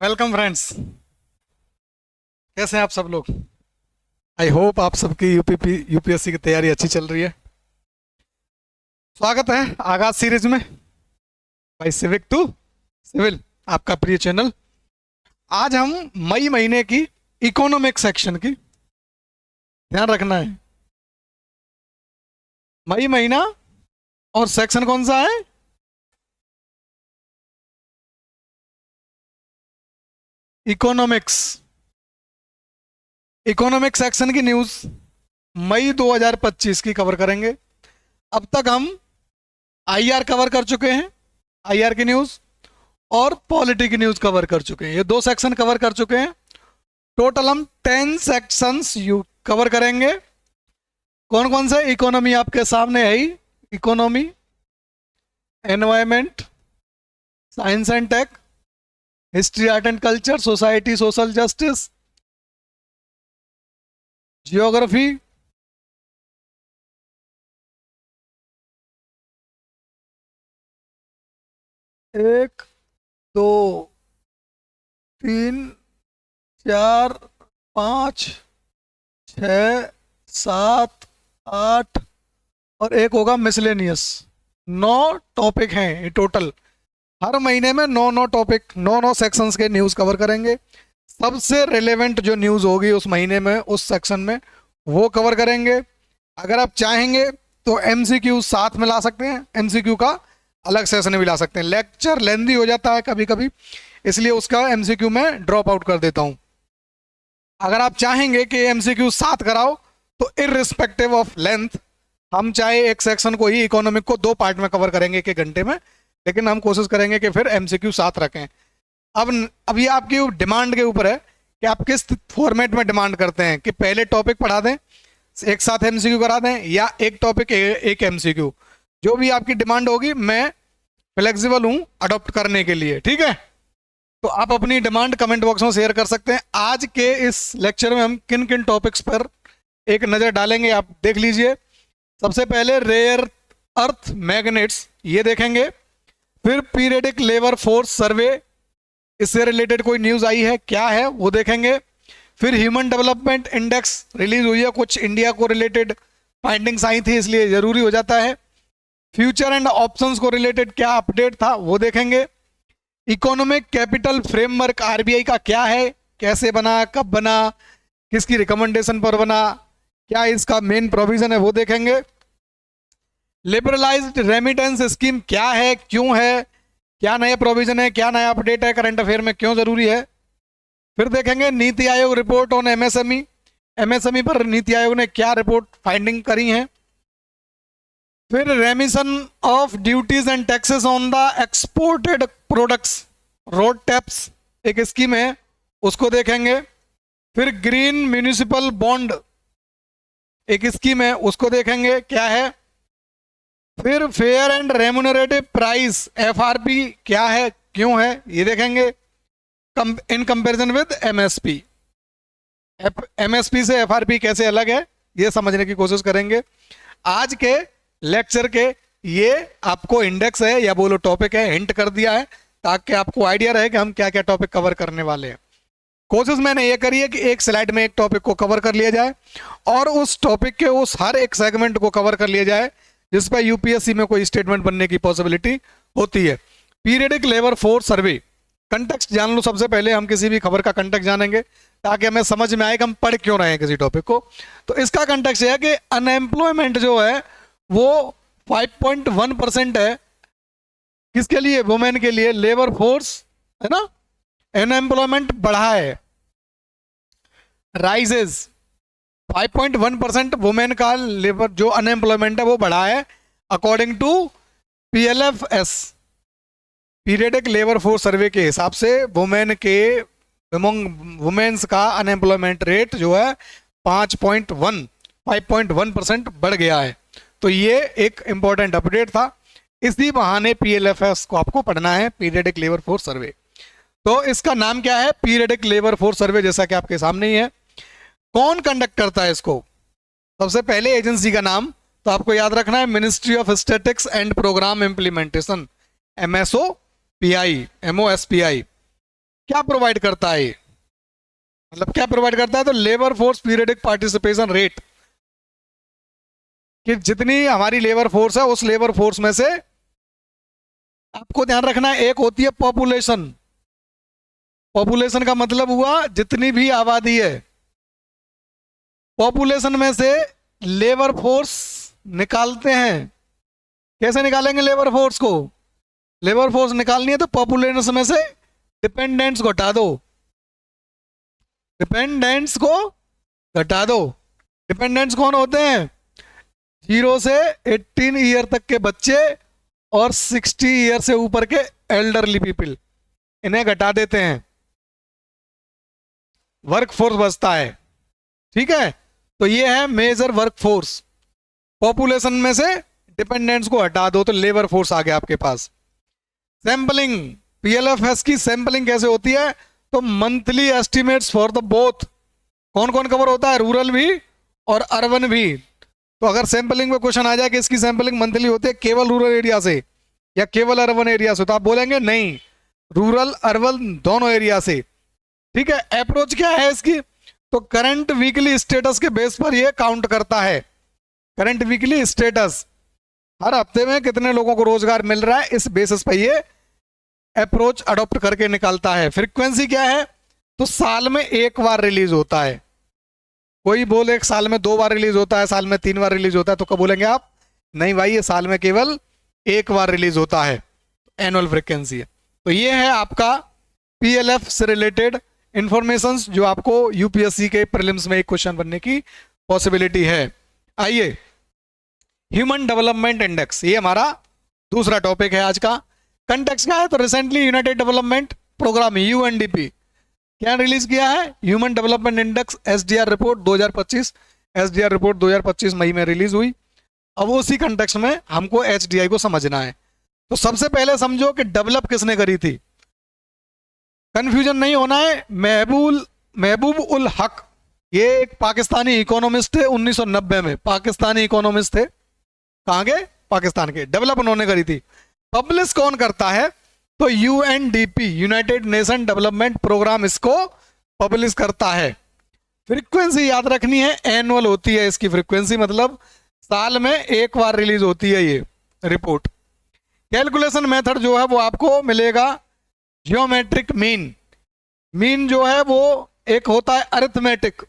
Welcome friends. कैसे हैं आप सब लोग? आई होप आप सबकी यूपीएससी की तैयारी अच्छी चल रही है। स्वागत है आगाज सीरीज में भाई सिविक टू सिविल, आपका प्रिय चैनल। आज हम मई महीने की इकोनॉमिक सेक्शन की, ध्यान रखना है, मई महीना और सेक्शन कौन सा है? इकोनॉमिक्स। इकोनॉमिक सेक्शन की न्यूज़ मई 2025 की कवर करेंगे। अब तक हम आईआर कवर कर चुके हैं, आईआर की न्यूज़, और पॉलिटी की न्यूज़ कवर कर चुके हैं। ये दो सेक्शन कवर कर चुके हैं। टोटल हम 10 सेक्शंस यू कवर करेंगे। कौन कौन से? इकोनॉमी आपके सामने है ही, economy, environment, science and tech, history art and culture, society social justice, geography, एक, दो, तीन, चार, पाँच, छ, सात, आठ, और एक होगा मिसलेनियस। 9 टॉपिक हैं ये टोटल। हर महीने में 9 टॉपिक, 9 सेक्शंस के न्यूज़ कवर करेंगे। सबसे रिलेवेंट जो न्यूज़ होगी उस महीने में, उस सेक्शन में, वो कवर करेंगे। अगर आप चाहेंगे तो एमसीक्यू साथ में ला सकते हैं, एमसीक्यू का अलग सेशन भी ला सकते हैं। लेक्चर लेंदी हो जाता है कभी कभी, इसलिए उसका एमसीक्यू में ड्रॉप आउट कर देता हूँ। अगर आप चाहेंगे कि एमसीक्यू साथ कराओ तो इररिस्पेक्टिव ऑफ लेंथ, हम चाहे एक सेक्शन को ही, इकोनॉमिक को, 2 पार्ट में कवर करेंगे 1 घंटे में, लेकिन हम कोशिश करेंगे कि फिर एमसीक्यू साथ रखें। अब ये आपकी डिमांड के ऊपर है कि आप किस फॉर्मेट में डिमांड करते हैं, कि पहले टॉपिक पढ़ा दें, एक साथ एमसीक्यू करा दें, या एक टॉपिक एक एमसीक्यू। जो भी आपकी डिमांड होगी, मैं फ्लेक्सिबल हूं अडॉप्ट करने के लिए, ठीक है? तो आप अपनी डिमांड कमेंट बॉक्स में शेयर कर सकते हैं। आज के इस लेक्चर में हम किन किन टॉपिक्स पर एक नज़र डालेंगे, आप देख लीजिए। सबसे पहले रेयर अर्थ मैग्नेट्स, ये देखेंगे। फिर पीरियडिक लेबर फोर्स सर्वे, इससे रिलेटेड कोई न्यूज़ आई है, क्या है वो देखेंगे। फिर ह्यूमन डेवलपमेंट इंडेक्स रिलीज हुई है, कुछ इंडिया को रिलेटेड फाइंडिंग्स आई थी, इसलिए ज़रूरी हो जाता है। फ्यूचर एंड ऑप्शंस को रिलेटेड क्या अपडेट था वो देखेंगे। इकोनॉमिक कैपिटल फ्रेमवर्क आरबीआई का क्या है, कैसे बना, कब बना, किसकी रिकमेंडेशन पर बना, क्या इसका मेन प्रोविजन है वो देखेंगे। लिबरलाइज्ड रेमिटेंस स्कीम क्या है, क्यों है, क्या नया प्रोविजन है, क्या नया अपडेट है, करंट अफेयर में क्यों जरूरी है। फिर देखेंगे NITI Aayog report on MSME, MSME पर नीति आयोग ने क्या रिपोर्ट फाइंडिंग करी है। फिर रेमिशन of duties and taxes on the exported products, road tax एक स्कीम है, उसको देखेंगे। फिर ग्रीन म्यूनिसिपल बॉन्ड एक स्कीम है, उसको देखेंगे क्या है। फिर fair and remunerative price FRP क्या है, क्यों है, ये देखेंगे। In comparison with MSP, MSP से एफआरपी कैसे अलग है, ये समझने की कोशिश करेंगे। आज के लेक्चर के ये आपको इंडेक्स है या बोलो टॉपिक है, हिंट कर दिया है ताकि आपको आइडिया रहे कि हम क्या क्या टॉपिक कवर करने वाले हैं। कोशिश मैंने ये करी है कि एक स्लाइड में एक टॉपिक को कवर कर लिया जाए और उस टॉपिक के उस हर एक सेगमेंट को कवर कर लिया जाए जिस पर यूपीएससी में कोई स्टेटमेंट बनने की पॉसिबिलिटी होती है। पीरियडिक लेबर फोर्स सर्वे, कंटेक्स्ट जान लो। सबसे पहले हम किसी भी खबर का कंटेक्स्ट जानेंगे ताकि हमें समझ में आए कि हम पढ़ क्यों रहे हैं किसी टॉपिक को। तो इसका कंटेक्स्ट है कि अनएम्प्लॉयमेंट जो है वो 5.1% है, किसके लिए? वुमेन के लिए, लेबर फोर्स है ना। अनएम्प्लॉयमेंट बढ़ा है, राइजेज 5.1% वुमेन का लेबर जो अनएम्प्लॉयमेंट है वो बढ़ा है, according to PLFS, periodic labour force survey के हिसाब से वुमेन के, वुमेन्स का अनएम्प्लॉयमेंट रेट जो है 5.1% बढ़ गया है। तो ये एक इंपॉर्टेंट अपडेट था, इसी बहाने पीएलएफएस को आपको पढ़ना है, पीरियडिक लेबर फोर्स सर्वे। तो इसका नाम क्या है? पीरियडिक लेबर फोर्स सर्वे, जैसा कि आपके सामने ही है। कौन कंडक्ट करता है इसको? सबसे पहले एजेंसी का नाम तो आपको याद रखना है, ministry of statistics and programme implementation, MSOPI, MOSPI। क्या प्रोवाइड करता है ये? मतलब क्या प्रोवाइड करता है? तो labour force periodic participation rate, कि जितनी हमारी लेबर फोर्स है उस लेबर फोर्स में से आपको ध्यान रखना है, एक होती है पॉपुलेशन। पॉपुलेशन का मतलब हुआ जितनी भी आबादी है, पॉपुलेशन में से लेबर फोर्स निकालते हैं। कैसे निकालेंगे लेबर फोर्स को? लेबर फोर्स निकालनी है तो पॉपुलेशन में से डिपेंडेंट्स को हटा दो, डिपेंडेंट्स को घटा दो। डिपेंडेंट्स कौन होते हैं? 0 से 18 ईयर तक के बच्चे और 60 ईयर से ऊपर के एल्डरली पीपल, इन्हें घटा देते हैं, वर्क फोर्स बचता है। ठीक है, तो ये है मेजर वर्क फोर्स। पॉपुलेशन में से डिपेंडेंट्स को हटा दो तो लेबर फोर्स आ गया आपके पास। सैंपलिंग, पीएलएफएस की सैंपलिंग कैसे होती है? तो monthly estimates for the both, कौन कौन कवर होता है? रूरल भी और अर्बन भी। तो अगर सैंपलिंग में क्वेश्चन आ जाए कि इसकी सैंपलिंग मंथली होती है केवल रूरल एरिया से या केवल अर्बन एरिया से, तो आप बोलेंगे नहीं, रूरल अर्बन दोनों एरिया से। ठीक है, अप्रोच क्या है इसकी? तो करंट वीकली स्टेटस के बेस पर ये काउंट करता है। करंट वीकली स्टेटस, हर हफ्ते में कितने लोगों को रोजगार मिल रहा है, इस बेसिस पर ये अप्रोच अडॉप्ट करके निकालता है। फ्रीक्वेंसी क्या है? तो साल में एक बार रिलीज होता है। कोई बोले साल में 2 बार रिलीज होता है, साल में 3 बार रिलीज होता है, तो कब बोलेंगे आप? नहीं भाई, ये साल में केवल एक बार रिलीज होता है, एनुअल फ्रीक्वेंसी है। तो ये है आपका पीएलएफ से रिलेटेड इंफॉर्मेशन जो आपको यूपीएससी के प्रीलिम्स में एक क्वेश्चन बनने की पॉसिबिलिटी है। आइए, ह्यूमन डेवलपमेंट इंडेक्स, ये हमारा दूसरा टॉपिक है आज का। कंटेक्स्ट क्या है? तो recently United Development Programme UNDP क्या रिलीज किया है? Human development index SDR report 2025। SDR report 2025 मई में रिलीज हुई। अब उसी कंटेक्स्ट में हमको एचडीआई को समझना है। तो सबसे पहले समझो कि डेवलप किसने करी थी, कंफ्यूजन नहीं होना है। महबूब उल हक, ये एक पाकिस्तानी इकोनॉमिस्ट थे, 1990 में पाकिस्तानी इकोनॉमिस्ट थे। कहाँ के? पाकिस्तान के। डेवलप उन्होंने करी थी। पब्लिश कौन करता है? तो UNDP, United Nation Development Programme, इसको पब्लिश करता है। फ्रीक्वेंसी याद रखनी है, एनुअल होती है इसकी फ्रीक्वेंसी, मतलब साल में एक बार रिलीज होती है ये रिपोर्ट। कैलकुलेशन मेथड जो है वो आपको मिलेगा जियोमेट्रिक मीन। मीन जो है वो एक होता है अरिथमेटिक,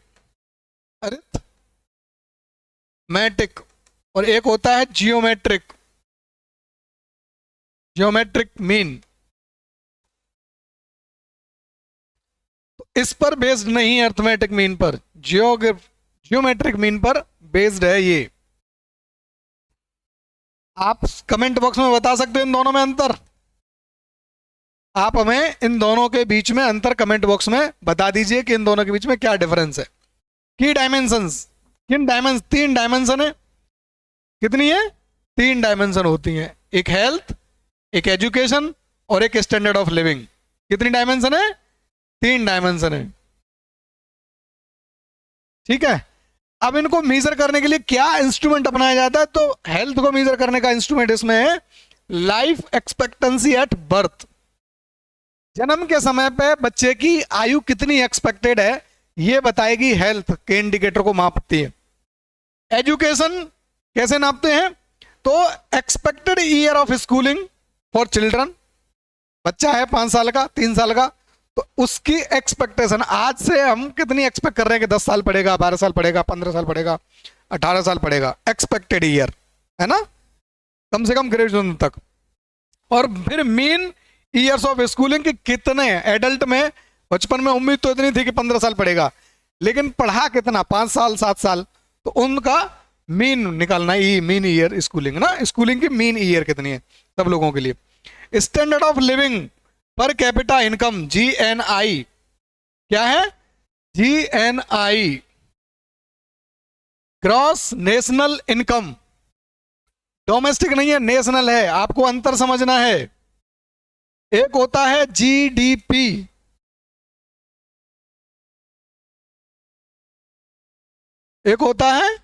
अरिथमेटिक, और एक होता है जियोमेट्रिक, जियोमेट्रिक मीन। तो इस पर बेस्ड नहीं है अरिथमेटिक मीन पर, जियोमेट्रिक मीन पर बेस्ड है ये। आप कमेंट बॉक्स में बता सकते हो इन दोनों में अंतर। आप हमें इन दोनों के बीच में अंतर कमेंट बॉक्स में बता दीजिए कि इन दोनों के बीच में क्या डिफरेंस है। की डायमेंशंस, किन डायमेंशन? 3 डायमेंशन है। कितनी है? 3 डायमेंशन होती हैं, एक हेल्थ, एक एजुकेशन और एक स्टैंडर्ड ऑफ लिविंग। कितनी डायमेंशन है? 3 डायमेंशन है। ठीक है, अब इनको मेजर करने के लिए क्या इंस्ट्रूमेंट अपनाया जाता है? तो हेल्थ को मेजर करने का इंस्ट्रूमेंट इसमें है लाइफ एक्सपेक्टेंसी एट बर्थ। जन्म के समय पे बच्चे की आयु कितनी एक्सपेक्टेड है, ये बताएगी, हेल्थ के इंडिकेटर को मापती है। एजुकेशन कैसे नापते हैं? तो expected year of schooling for children, बच्चा है 5 साल का, 3 साल का, तो उसकी एक्सपेक्टेशन आज से हम कितनी एक्सपेक्ट कर रहे हैं कि 10 साल पढ़ेगा, 12 साल पढ़ेगा, 15 साल पढ़ेगा, 18 साल पढ़ेगा, एक्सपेक्टेड ईयर है ना, कम से कम ग्रेजुएशन तक। और फिर मीन ईयर्स ऑफ स्कूलिंग की कितने एडल्ट में, बचपन में उम्मीद तो इतनी थी कि 15 साल पढ़ेगा, लेकिन पढ़ा कितना, 5 साल 7 साल, तो उनका मीन निकालना, मीन ईयर स्कूलिंग ना, स्कूलिंग की मीन ईयर कितनी है सब लोगों के लिए। Standard of living per capita income, GNI, क्या है? GNI, gross national income. Domestic नहीं है, नेशनल है, आपको अंतर समझना है। एक होता है जीडीपी, एक होता है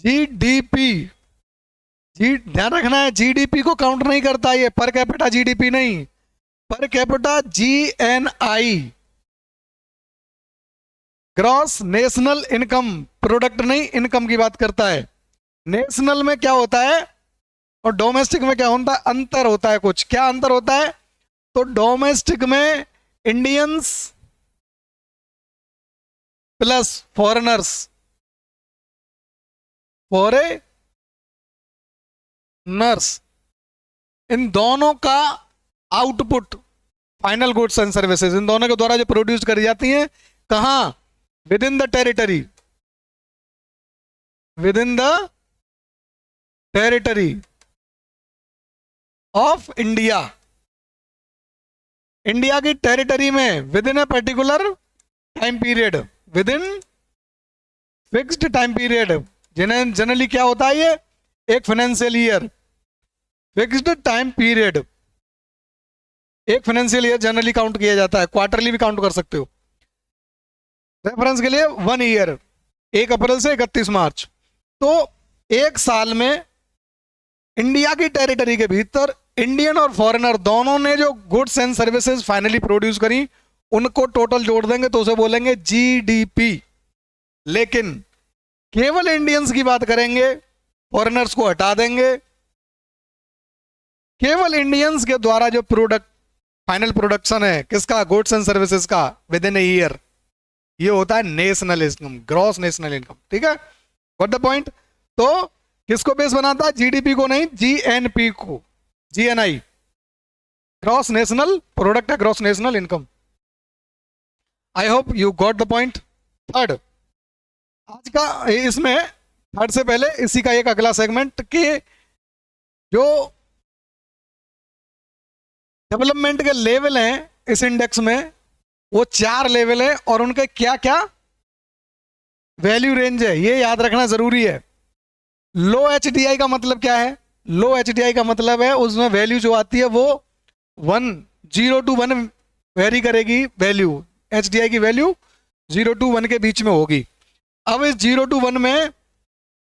जीडीपी। ध्यान रखना है, जीडीपी को काउंट नहीं करता ये, पर कैपिटा जीडीपी नहीं। Per capita GNI, gross national income, product नहीं इनकम की बात करता है। नेशनल में क्या होता है और डोमेस्टिक में क्या होता है, अंतर होता है कुछ। क्या अंतर होता है? तो डोमेस्टिक में इंडियंस प्लस फॉरेनर्स, फॉरेनर्स, इन दोनों का output, final goods and services, इन दोनों के द्वारा जो प्रोड्यूस करी जाती हैं, कहां? Within the territory, within the territory of India, India की टेरिटरी में within a particular time period, within fixed time period. जिन्हें जनरली क्या होता है, ये एक financial year, fixed time period, एक फाइनेंशियल ईयर जनरली काउंट किया जाता है, क्वार्टरली भी काउंट कर सकते हो। रेफरेंस के लिए 1 ईयर, 1 अप्रैल से 31 मार्च। तो एक साल में इंडिया की टेरिटरी के भीतर इंडियन और फॉरेनर दोनों ने जो goods and services finally produce करी, उनको टोटल जोड़ देंगे तो उसे बोलेंगे GDP। लेकिन केवल इंडियंस की बात करेंगे, फॉरेनर्स को हटा देंगे। केवल इंडियंस के द्वारा जो प्रोडक्ट, फाइनल प्रोडक्शन है किसका, गुड्स एंड सर्विसेज का, विद इन ए ईयर, ये होता है national income, gross national income. ठीक है, गॉट द पॉइंट। तो किसको बेस बनाता है? GDP को नहीं, GNP को, GNI, ग्रॉस नेशनल प्रोडक्ट है, gross national income. I hope you got the point. Third, आज का इसमें थर्ड से पहले इसी का एक अगला सेगमेंट कि जो डेवलपमेंट के लेवल हैं इस इंडेक्स में, वो 4 लेवल है और उनके क्या क्या वैल्यू रेंज है, ये याद रखना जरूरी है। लो HDI का मतलब क्या है? लो HDI का मतलब है उसमें वैल्यू जो आती है वो 0 to 1 वेरी करेगी, वैल्यू HDI की वैल्यू 0 to 1 के बीच में होगी। अब इस 0 to 1 में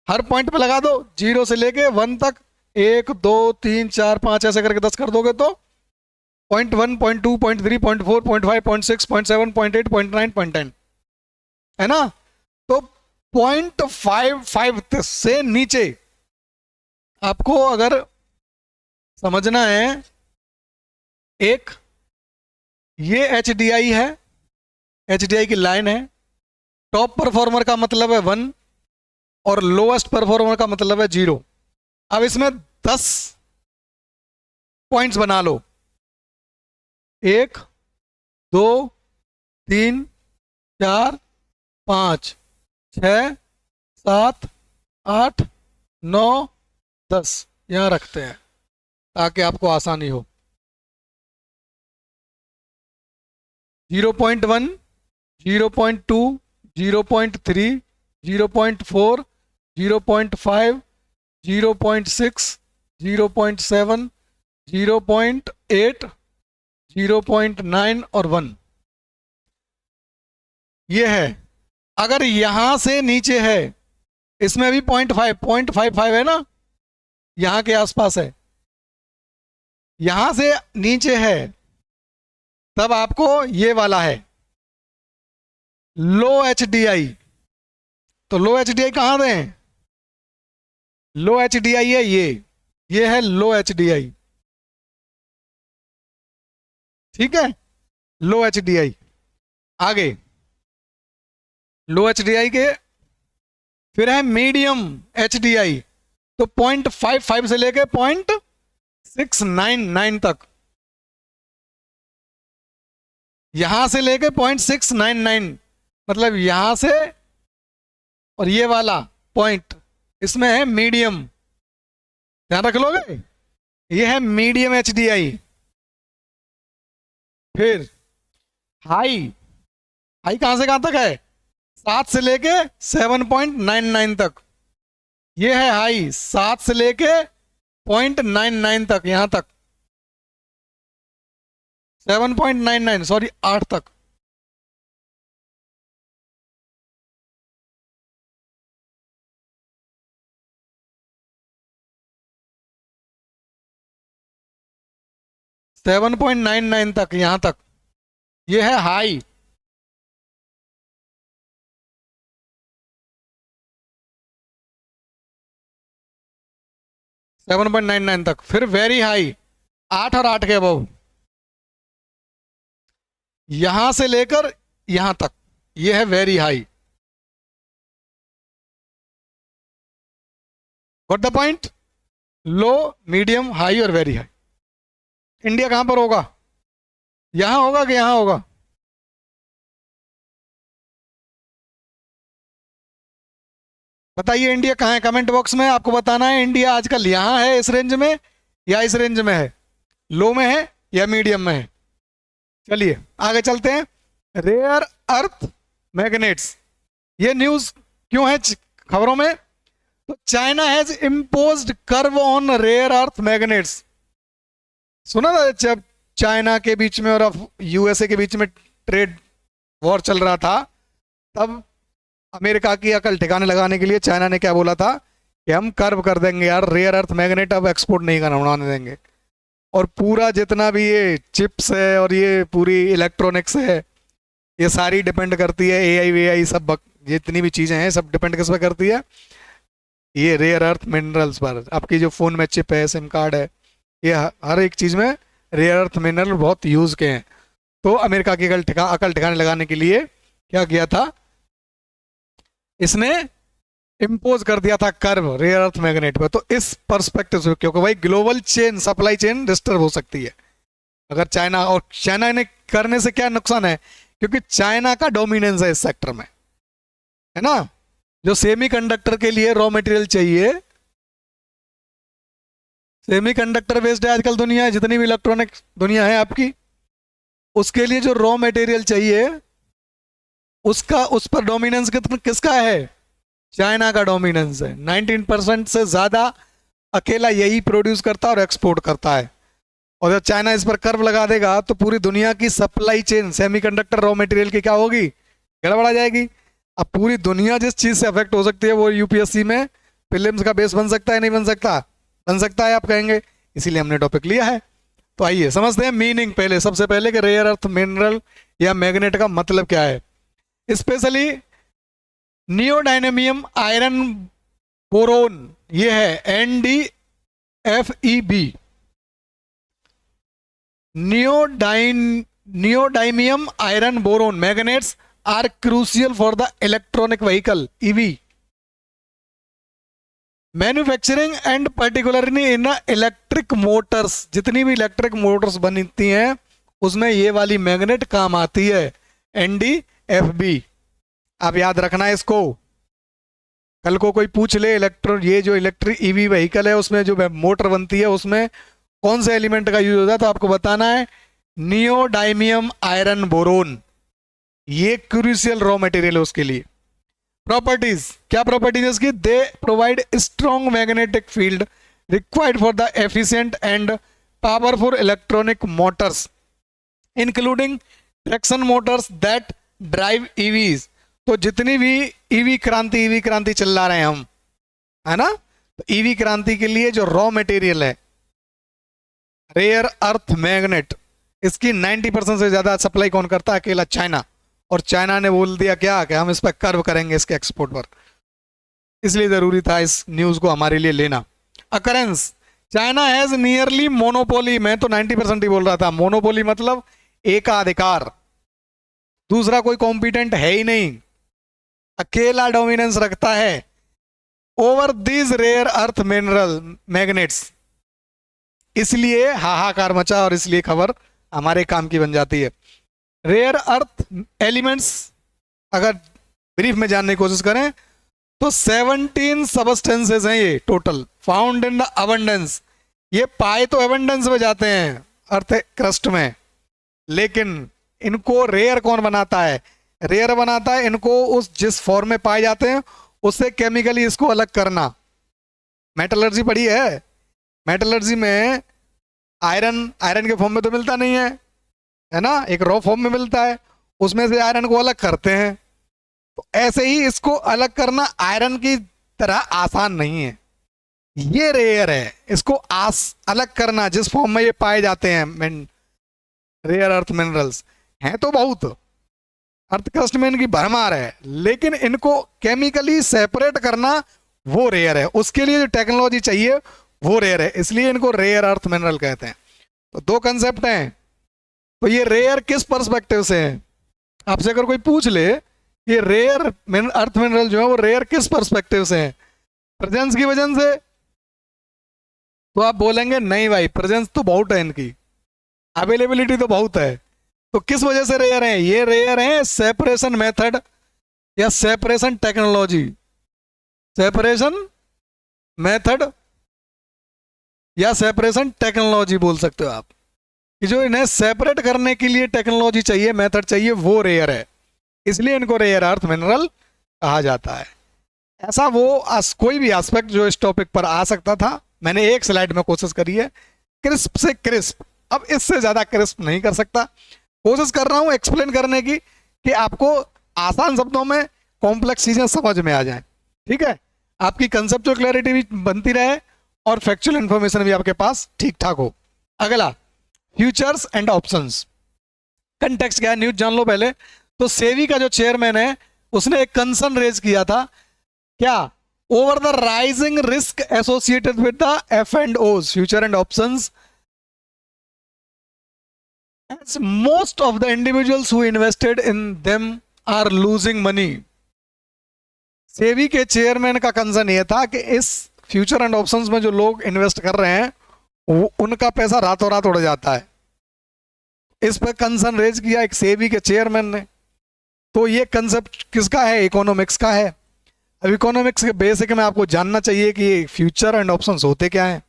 हर पॉइंट पे लगा दो, 0 से लेके 1 तक, 1 2 3 4 5 ऐसे करके 10 कर दोगे तो 0.1 0.2 0.3 0.4 0.5 0.6 0.7 0.8 0.9 0.10 है ना। तो 0.55 से नीचे आपको अगर समझना है, एक ये HDI है, HDI की लाइन है, टॉप परफॉर्मर का मतलब है 1 और लोएस्ट परफॉर्मर का मतलब है 0। अब इसमें 10 पॉइंट्स बना लो, 1 2 3 4 5 6 7 8 9 10 यहां रखते हैं ताकि आपको आसानी हो। 0.1 0.2 0.3 0.4 0.5 0.6 0.7 0.8 0.9 और 1, ये है। अगर यहां से नीचे है, इसमें भी 0.55 है ना, यहां के आसपास है, यहां से नीचे है, तब आपको ये वाला है लो HDI। तो लो HDI कहां दें? लो HDI है ये है लो HDI। ठीक है, लो HDI। आगे लो HDI के फिर है मीडियम HDI। तो 0.55 से लेके 0.699 तक, यहां से लेके 0.699, मतलब यहां से और ये वाला पॉइंट, इसमें है मीडियम, ध्यान रख लोगे, ये है मीडियम HDI। फिर हाई, हाई कहां से कहां तक है? 7 से लेके 7.99 तक, ये है हाई, 7 से लेके 0.99 तक, यहां तक 7.99, सॉरी 8 तक। 7.99 तक, यहां तक ये है हाई। 7.99 तक, फिर वेरी हाई 8 और 8 के अबव, यहां से लेकर यहां तक ये है very high. What the point? Low, medium, high और वेरी हाई। इंडिया कहां पर होगा? यहां होगा कि यहां होगा? बताइए इंडिया कहां है, कमेंट बॉक्स में आपको बताना है। इंडिया आजकल यहां है इस रेंज में या इस रेंज में है, लो में है या मीडियम में है। चलिए आगे चलते हैं। रेयर अर्थ मैग्नेट्स, ये न्यूज क्यों है खबरों में? तो China has imposed curb on rare earth magnets. सुना था जब चाइना के बीच में और यूएसए के बीच में ट्रेड वॉर चल रहा था, तब अमेरिका की अकल ठिकाने लगाने के लिए चाइना ने क्या बोला था कि हम कर्व कर देंगे यार, रेयर अर्थ मैग्नेट अब एक्सपोर्ट नहीं करने देंगे। और पूरा जितना भी ये चिप्स है और ये पूरी इलेक्ट्रॉनिक्स है, ये सारी डिपेंड करती है एआई वीआई सब, जितनी भी चीज़ें हैं सब डिपेंड किस पे करती है? ये रेयर अर्थ मिनरल्स पर। आपकी जो फ़ोन में चिप है, सिम कार्ड है, ये हर एक चीज़ में रेयर अर्थ मिनरल बहुत यूज़ के हैं। तो अमेरिका की अकल ठिकाने लगाने के लिए क्या किया था, इसने इम्पोज कर दिया था कर्व रेयर अर्थ मैग्नेट पर। तो इस पर्सपेक्टिव से, क्योंकि भाई global chain, supply chain disturb हो सकती है अगर चाइना, और चाइना ने करने से क्या नुकसान है, क्योंकि चाइना का डोमिनेंस है इस सेक्टर में, है ना। जो सेमीकंडक्टर के लिए रॉ मटेरियल चाहिए, सेमीकंडक्टर बेस्ड है आजकल दुनिया, जितनी भी इलेक्ट्रॉनिक दुनिया है आपकी, उसके लिए जो रॉ मटेरियल चाहिए उसका, उस पर डोमिनेंस किसका है? चाइना का डोमिनेंस है। 19% से ज्यादा अकेला यही प्रोड्यूस करता है और एक्सपोर्ट करता है। और जब चाइना इस पर कर्व लगा देगा तो पूरी दुनिया की supply chain semiconductor raw material की क्या होगी? गड़बड़ा जाएगी। अब पूरी दुनिया जिस चीज से अफेक्ट हो सकती है वो यूपीएससी में प्रीलिम्स का बेस बन सकता है, नहीं बन सकता? बन सकता है आप कहेंगे, इसीलिए हमने टॉपिक लिया है। तो आइए समझते हैं मीनिंग पहले, सबसे पहले कि रेयर अर्थ मिनरल या मैग्नेट का मतलब क्या है। स्पेशली नियोडायनेमियम आयरन बोरोन, ये है NdFeB। Neodymium iron boron magnets are crucial for the electronic vehicle EV manufacturing and particularly in electric motors. जितनी भी इलेक्ट्रिक मोटर्स बनती हैं उसमें ये वाली मैग्नेट काम आती है, NdFeB। आप याद रखना है इसको, कल को कोई पूछ ले ये जो इलेक्ट्रिक EV व्हीकल है उसमें जो मोटर बनती है उसमें कौन से एलिमेंट का यूज होता है, तो आपको बताना है नियोडाइमियम आयरन बोरोन। ये क्रूशियल रॉ मटेरियल है उसके लिए। प्रॉपर्टीज, क्या प्रॉपर्टीज है इसकी? They provide strong magnetic field required for the efficient and powerful electronic Motors including traction Motors that drive EVs। तो जितनी भी EV क्रांति चला रहे हैं हम, है ना, तो EV क्रांति के लिए जो रॉ मटेरियल है रेयर अर्थ मैग्नेट, इसकी 90% से ज्यादा सप्लाई कौन करता है? अकेला चाइना। और चाइना ने बोल दिया क्या कि हम इस पर कर्व करेंगे इसके एक्सपोर्ट पर, इसलिए जरूरी था इस न्यूज को हमारे लिए लेना। Occurrence, China has nearly monopoly, मैं तो 90% ही बोल रहा था, मोनोपोली मतलब एकाधिकार, दूसरा कोई कॉम्पिटेंट है ही नहीं, अकेला डोमिनेंस रखता है over these rare earth mineral magnets. इसलिए हाहाकार मचा और इसलिए खबर हमारे काम की बन जाती है। रेयर अर्थ एलिमेंट्स अगर ब्रीफ में जानने की कोशिश करें तो 17 सबस्टेंसेस हैं ये total, found in the abundance. ये पाए तो अबंडेंस में जाते हैं अर्थ क्रस्ट में, लेकिन इनको रेयर कौन बनाता है? रेयर बनाता है इनको उस जिस फॉर्म में पाए जाते हैं उससे केमिकली इसको अलग करना। मेटलर्जी पढ़ी है, मेटलर्जी में आयरन के फॉर्म में तो मिलता नहीं है ना, एक रॉ फॉर्म में मिलता है, उसमें से आयरन को अलग करते हैं। तो ऐसे ही इसको अलग करना आयरन की तरह आसान नहीं है, ये रेयर है, इसको अलग करना जिस फॉर्म में ये पाए जाते हैं रेयर अर्थ मिनरल्स हैं तो बहुत, अर्थ क्रस्ट में इनकी भरमार है, लेकिन इनको केमिकली सेपरेट करना वो रेयर है, उसके लिए जो टेक्नोलॉजी चाहिए वो रेयर है, इसलिए इनको रेयर अर्थ मिनरल कहते हैं। तो दो कंसेप्ट हैं। तो ये रेयर किस पर्सपेक्टिव से है, आपसे अगर कोई पूछ ले ये रेयर अर्थ मिनरल जो है वो रेयर किस पर्सपेक्टिव से है, प्रेजेंस की वजह से, तो आप बोलेंगे नहीं भाई प्रेजेंस तो बहुत है इनकी, अवेलेबिलिटी तो बहुत है। तो किस वजह से रेयर है, ये रेयर है सेपरेशन मेथड या सेपरेशन टेक्नोलॉजी, सेपरेशन मेथड या सेपरेशन टेक्नोलॉजी बोल सकते हो आप, कि जो इन्हें सेपरेट करने के लिए टेक्नोलॉजी चाहिए, मेथड चाहिए, वो रेयर है, इसलिए इनको रेयर अर्थ मिनरल कहा जाता है। ऐसा वो कोई भी एस्पेक्ट जो इस टॉपिक पर आ सकता था, मैंने एक स्लाइड में कोशिश करी है क्रिस्प से क्रिस्प, अब इससे ज्यादा क्रिस्प नहीं कर सकता। कोशिश कर रहा हूं एक्सप्लेन करने की कि आपको आसान शब्दों में कॉम्प्लेक्स चीजें समझ में आ जाएं, ठीक है, आपकी कंसेप्चुअल क्लैरिटी भी बनती रहे और फैक्चुअल इंफॉर्मेशन भी आपके पास ठीक ठाक हो। अगला फ्यूचर्स एंड ऑप्शंस, कंटेक्स्ट क्या है न्यूज जान लो पहले। तो सेवी का जो चेयरमैन है उसने एक कंसर्न रेज किया था, क्या, over the rising risk associated with the F and Os, future and options, as most of the individuals who invested in them are losing money। सेवी के चेयरमैन का कंसर्न यह था कि इस फ्यूचर एंड ऑप्शंस में जो लोग इन्वेस्ट कर रहे हैं उनका पैसा रातों रात उड़ जाता है। इस पर कंसर्न रेज किया एक सेवी के चेयरमैन ने। तो ये कंसेप्ट किसका है, इकोनॉमिक्स का है। अब इकोनॉमिक्स के बेसिक में आपको जानना चाहिए कि ये फ्यूचर एंड ऑप्शंस होते क्या हैं।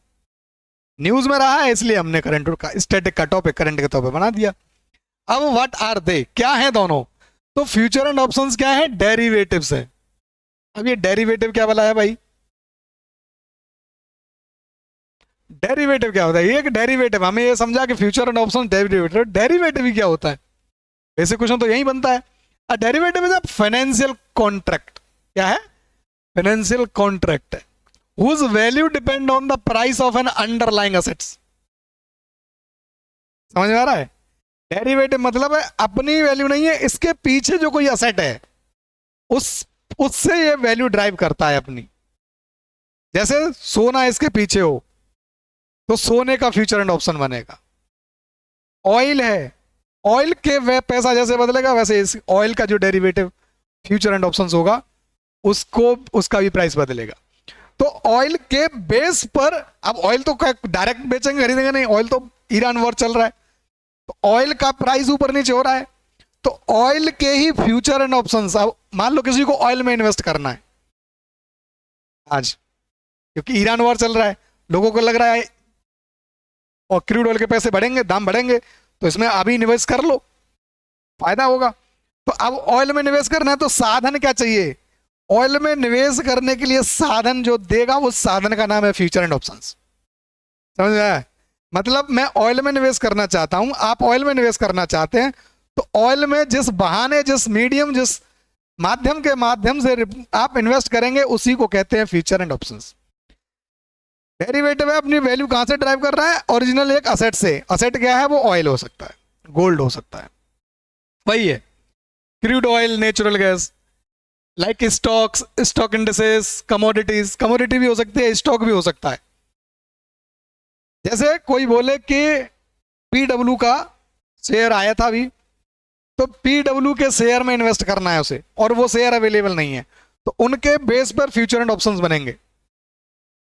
न्यूज में रहा है इसलिए हमने करंट का स्टैटिक का टॉपिक करंट के तौर पे बना दिया। अब व्हाट आर दे, क्या है दोनों, तो फ्यूचर एंड ऑप्शंस क्या है, डेरिवेटिव्स है। अब ये डेरिवेटिव क्या वाला है भाई, डेरिवेटिव क्या होता है, ये डेरिवेटिव हमें ये समझा कि future and option derivative, derivative ही क्या होता है, बेसिक क्वेश्चन तो यही बनता है। A derivative is a financial contract, क्या है, financial contract whose value depend on the price of an underlying assets। समझ में आ रहा है, डेरिवेटिव मतलब है अपनी वैल्यू नहीं है, इसके पीछे जो कोई असेट है उससे ये वैल्यू ड्राइव करता है अपनी। जैसे सोना इसके पीछे हो तो सोने का फ्यूचर एंड ऑप्शन बनेगा। ऑयल है, ऑयल के वे पैसा जैसे बदलेगा वैसे इस ऑयल का जो डेरिवेटिव फ्यूचर एंड ऑप्शंस होगा उसको उसका भी प्राइस बदलेगा। तो ऑयल के बेस पर, अब ऑयल तो डायरेक्ट बेचेंगे खरीदेंगे नहीं, ऑयल तो ईरान वॉर चल रहा है तो ऑयल का प्राइस ऊपर नीचे हो रहा है, तो ऑयल के ही फ्यूचर एंड ऑप्शंस। अब मान लो किसी को ऑयल में इन्वेस्ट करना है आज, क्योंकि ईरान वॉर चल रहा है, लोगों को लग रहा है और क्रूड ऑयल के पैसे बढ़ेंगे, दाम बढ़ेंगे, तो इसमें अभी इन्वेस्ट कर लो, फायदा होगा। तो अब ऑयल में निवेश करना है तो साधन क्या चाहिए, ऑयल में निवेश करने के लिए साधन जो देगा वो साधन का नाम है फ्यूचर एंड ऑप्शंस। समझ में आया, मतलब मैं ऑयल में निवेश करना चाहता हूं, आप ऑयल में निवेश करना चाहते हैं, तो ऑयल में जिस बहाने, जिस मीडियम, जिस माध्यम के माध्यम से आप इन्वेस्ट करेंगे उसी को कहते हैं फ्यूचर एंड ऑप्शंस। डेरिवेटिव है, अपनी वैल्यू कहां से ड्राइव कर रहा है, ओरिजिनल एक असेट से। असेट क्या है, वो ऑयल हो सकता है, गोल्ड हो सकता है, वही है crude oil, natural gas, like stocks, stock indices, commodities, commodity भी हो सकती है, स्टॉक भी हो सकता है। जैसे कोई बोले कि पीडब्ल्यू का शेयर आया था अभी, तो पीडब्ल्यू के शेयर में इन्वेस्ट करना है उसे, और वो शेयर अवेलेबल नहीं है, तो उनके बेस पर फ्यूचर एंड ऑप्शंस बनेंगे।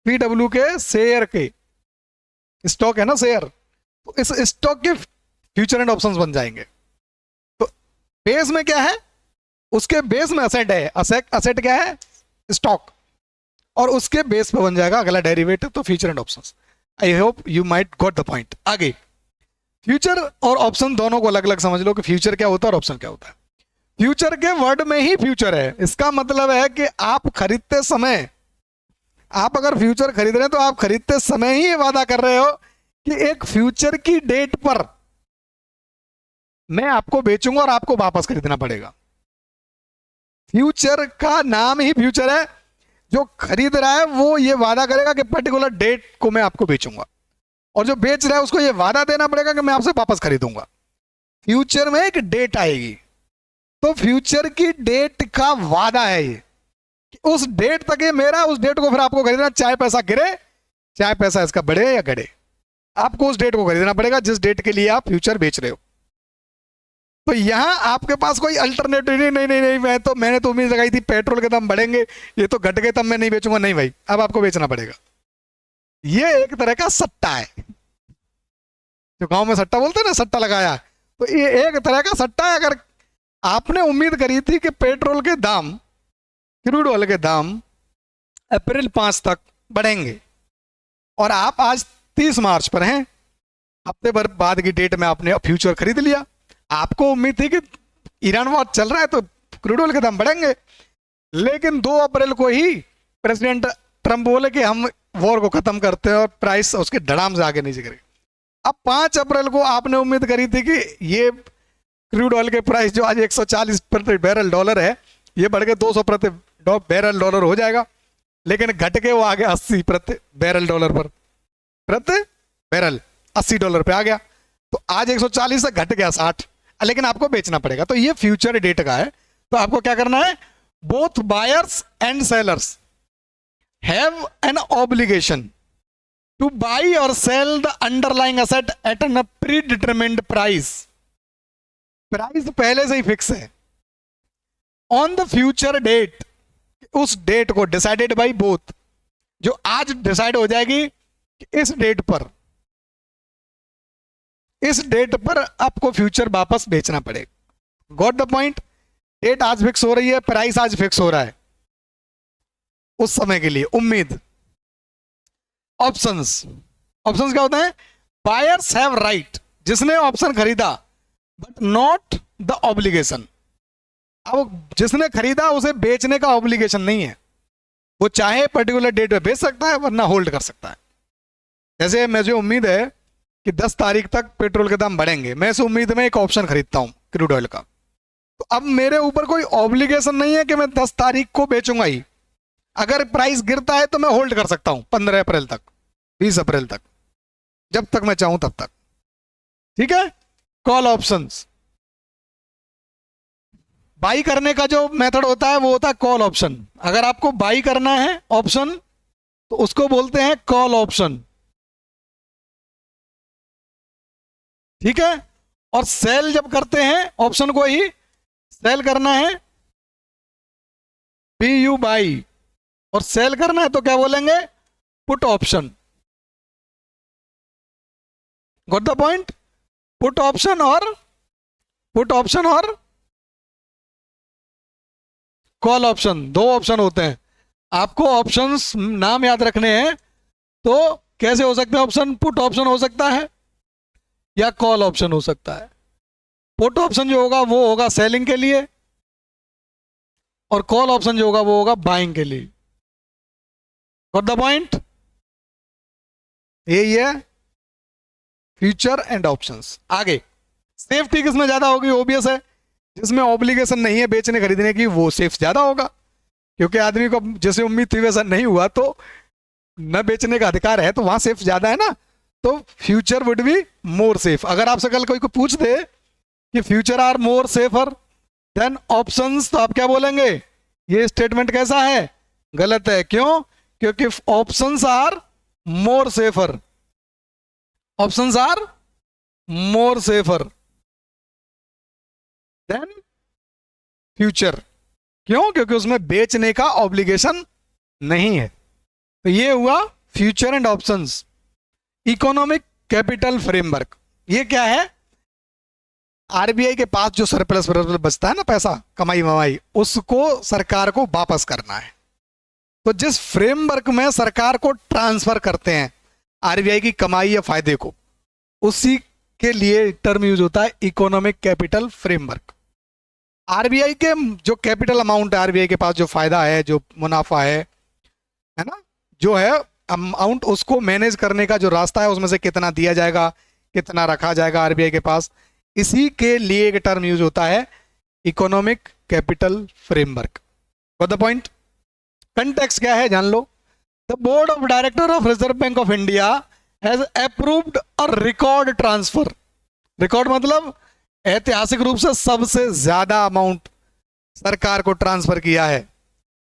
पीडब्ल्यू के शेयर के, स्टॉक है ना शेयर, तो इस स्टॉक के फ्यूचर एंड ऑप्शंस बन जाएंगे। तो बेस में क्या है, उसके बेस में असेट है, असेट क्या है, स्टॉक, और उसके बेस पे बन जाएगा अगला डेरिवेटिव, तो future and options. I hope you might got the point. आगे फ्यूचर और ऑप्शन दोनों को अलग अलग समझ लो कि फ्यूचर क्या होता है और ऑप्शन क्या होता है। फ्यूचर के वर्ड में ही फ्यूचर है, इसका मतलब है कि आप खरीदते समय, आप अगर फ्यूचर खरीद रहे हैं तो आप खरीदते समय ही ये वादा कर रहे हो कि एक फ्यूचर की डेट पर मैं आपको बेचूंगा और आपको वापस खरीदना पड़ेगा। फ्यूचर का नाम ही फ्यूचर है, जो खरीद रहा है वो ये वादा करेगा कि पर्टिकुलर डेट को मैं आपको बेचूंगा, और जो बेच रहा है उसको ये वादा देना पड़ेगा कि मैं आपसे वापस खरीदूंगा। फ्यूचर में एक डेट आएगी, तो फ्यूचर की डेट का वादा है ये, उस डेट तक ये मेरा, उस डेट को फिर आपको खरीदना, चाहे पैसा गिरे चाहे पैसा इसका बढ़े या घटे, आपको उस डेट को खरीदना पड़ेगा जिस डेट के लिए आप फ्यूचर बेच रहे हो। तो यहां आपके पास कोई अल्टरनेटिव नहीं, नहीं नहीं नहीं, मैंने तो उम्मीद लगाई थी पेट्रोल के दाम बढ़ेंगे, ये तो घट गए तब मैं नहीं बेचूंगा। नहीं भाई, अब आपको बेचना पड़ेगा। ये एक तरह का सट्टा है, जो गांव में सट्टा बोलते हैं ना, सट्टा लगाया, तो ये एक तरह का सट्टा है। अगर आपने उम्मीद करी थी कि पेट्रोल के दाम, क्रूड ऑयल के दाम अप्रैल 5 तक बढ़ेंगे, और आप आज 30 मार्च पर हैं, हफ्ते भर बाद की डेट में आपने फ्यूचर खरीद लिया। आपको उम्मीद थी कि ईरान वॉर चल रहा है तो क्रूड ऑयल के दाम बढ़ेंगे, लेकिन 2 अप्रैल को ही प्रेसिडेंट ट्रंप बोले कि हम वॉर को खत्म करते हैं और प्राइस उसके धड़ाम से आगे नीचे करेंगे। अब 5 अप्रैल को आपने उम्मीद करी थी कि ये क्रूड ऑयल के प्राइस जो आज 140 प्रति बैरल डॉलर है, ये बढ़ के 200 प्रति बैरल डॉलर हो जाएगा, लेकिन घट के वो आ गया 80 प्रति बैरल डॉलर पर, प्रति बैरल $80 पे आ गया। तो आज 140 से घट गया 60, लेकिन आपको बेचना पड़ेगा। तो ये फ्यूचर डेट का है। तो आपको क्या करना है, both buyers and sellers have an obligation to buy और sell the underlying asset at an predetermined price. Price पहले से ही फिक्स है। ऑन द फ्यूचर डेट, उस डेट को डिसाइडेड बाई बोथ, जो आज डिसाइड हो जाएगी इस डेट पर, इस डेट पर आपको फ्यूचर वापस बेचना पड़ेगा। Got the point. डेट आज फिक्स हो रही है, प्राइस आज फिक्स हो रहा है उस समय के लिए, उम्मीद। ऑप्शंस, ऑप्शंस क्या होते हैं, बायर्स हैव राइट, जिसने ऑप्शन खरीदा, बट नॉट द ऑब्लिगेशन। अब जिसने खरीदा उसे बेचने का ऑब्लिगेशन नहीं है, वो चाहे पर्टिकुलर डेट पे बेच सकता है वरना होल्ड कर सकता है। जैसे मुझे उम्मीद है कि 10 तारीख तक पेट्रोल के दाम बढ़ेंगे, मैं इस उम्मीद में एक ऑप्शन खरीदता हूं क्रूड ऑयल का, तो अब मेरे ऊपर कोई ऑब्लिगेशन नहीं है कि मैं 10 तारीख को बेचूंगा ही। अगर प्राइस गिरता है तो मैं होल्ड कर सकता हूं 15 अप्रैल तक, 20 अप्रैल तक, जब तक मैं चाहूं तब तक। ठीक है। कॉल ऑप्शंस, बाई करने का जो मेथड होता है वो होता है कॉल ऑप्शन। अगर आपको बाई करना है ऑप्शन तो उसको बोलते हैं कॉल ऑप्शन। ठीक है। और सेल जब करते हैं ऑप्शन को ही सेल करना है, बी यू बाई, और सेल करना है तो क्या बोलेंगे, put option. Got the point. Put option और कॉल ऑप्शन, 2 ऑप्शन होते हैं। आपको ऑप्शंस नाम याद रखने हैं, तो कैसे हो सकते हैं ऑप्शन, पुट ऑप्शन हो सकता है या कॉल ऑप्शन हो सकता है। पुट ऑप्शन जो होगा वो होगा सेलिंग के लिए, और कॉल ऑप्शन जो होगा वो होगा बाइंग के लिए। Got the point. यही है फ्यूचर एंड ऑप्शंस। आगे सेफ्टी किसमें ज्यादा होगी, ओबियस है, जिसमें ऑब्लिगेशन नहीं है बेचने खरीदने की वो सेफ ज्यादा होगा, क्योंकि आदमी को जैसे उम्मीद थी वैसा नहीं हुआ तो न बेचने का अधिकार है, तो वहां सेफ ज्यादा है ना, तो future would be more safe. अगर आपसे कल कोई को पूछ दे कि future are more safer than options, तो आप क्या बोलेंगे, ये स्टेटमेंट कैसा है, गलत है। क्यों, क्योंकि options are more safer, options are more safer than future. क्यों, क्योंकि उसमें बेचने का ऑब्लिगेशन नहीं है। तो ये हुआ future and options. Economic capital framework, ये क्या है, आरबीआई के पास जो सरप्लस बचता है ना, पैसा कमाई वमाई, उसको सरकार को वापस करना है। तो जिस फ्रेमवर्क में सरकार को ट्रांसफर करते हैं आरबीआई की कमाई या फायदे को, उसी के लिए टर्म यूज होता है इकोनॉमिक कैपिटल फ्रेमवर्क। आरबीआई के जो कैपिटल अमाउंट है, आरबीआई के पास जो फायदा है, जो मुनाफा है ना, जो है अमाउंट, उसको मैनेज करने का जो रास्ता है, उसमें से कितना दिया जाएगा, कितना रखा जाएगा आरबीआई के पास, इसी के लिए एक टर्म यूज होता है economic capital framework. Got the point. Context क्या है जान लो। The board of director of Reserve Bank of India has approved a record transfer. Record मतलब ऐतिहासिक रूप से सबसे ज्यादा अमाउंट सरकार को ट्रांसफर किया है,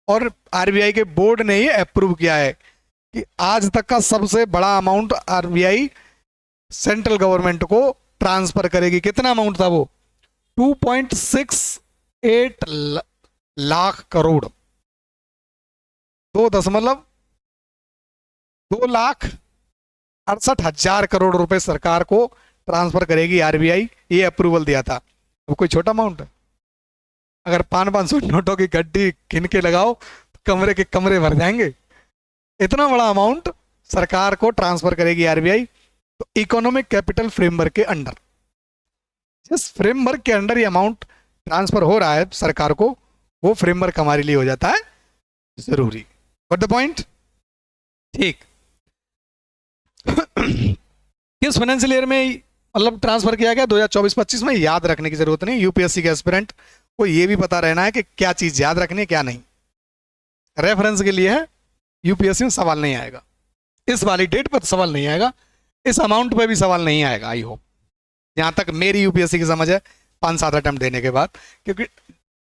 और आरबीआई के बोर्ड ने ही अप्रूव किया है कि आज तक का सबसे बड़ा अमाउंट आरबीआई सेंट्रल गवर्नमेंट को ट्रांसफर करेगी। कितना अमाउंट था वो? 2.68 लाख करोड़, 2.2 लाख 68 हजार करोड़ रुपए सरकार को ट्रांसफर करेगी आरबीआई, ये अप्रूवल दिया था। वो कोई छोटा अमाउंट है? अगर 500 नोटों की गड्डी गिन के लगाओ तो कमरे के कमरे भर जाएंगे। इतना बड़ा अमाउंट सरकार को ट्रांसफर करेगी आरबीआई। तो इकोनॉमिक कैपिटल फ्रेमवर्क के अंडर, जिस फ्रेमवर्क के अंडर ये अमाउंट ट्रांसफर हो रहा है सरकार को, वो फ्रेमवर्क हमारे लिए हो जाता है जरूरी। Got the point? ठीक। किस फाइनेंशियल ईयर में मतलब ट्रांसफर किया गया? 2024-25 में। याद रखने की जरूरत नहीं, यूपीएससी के एस्पिरेंट को ये भी पता रहना है कि क्या चीज याद रखनी है क्या नहीं। रेफरेंस के लिए है, यूपीएससी में सवाल नहीं आएगा, इस वाली डेट पर सवाल नहीं आएगा, इस अमाउंट पे भी सवाल नहीं आएगा। आई होप, जहां तक मेरी यूपीएससी की समझ है 5-7 अटेम्प्ट देने के बाद, क्योंकि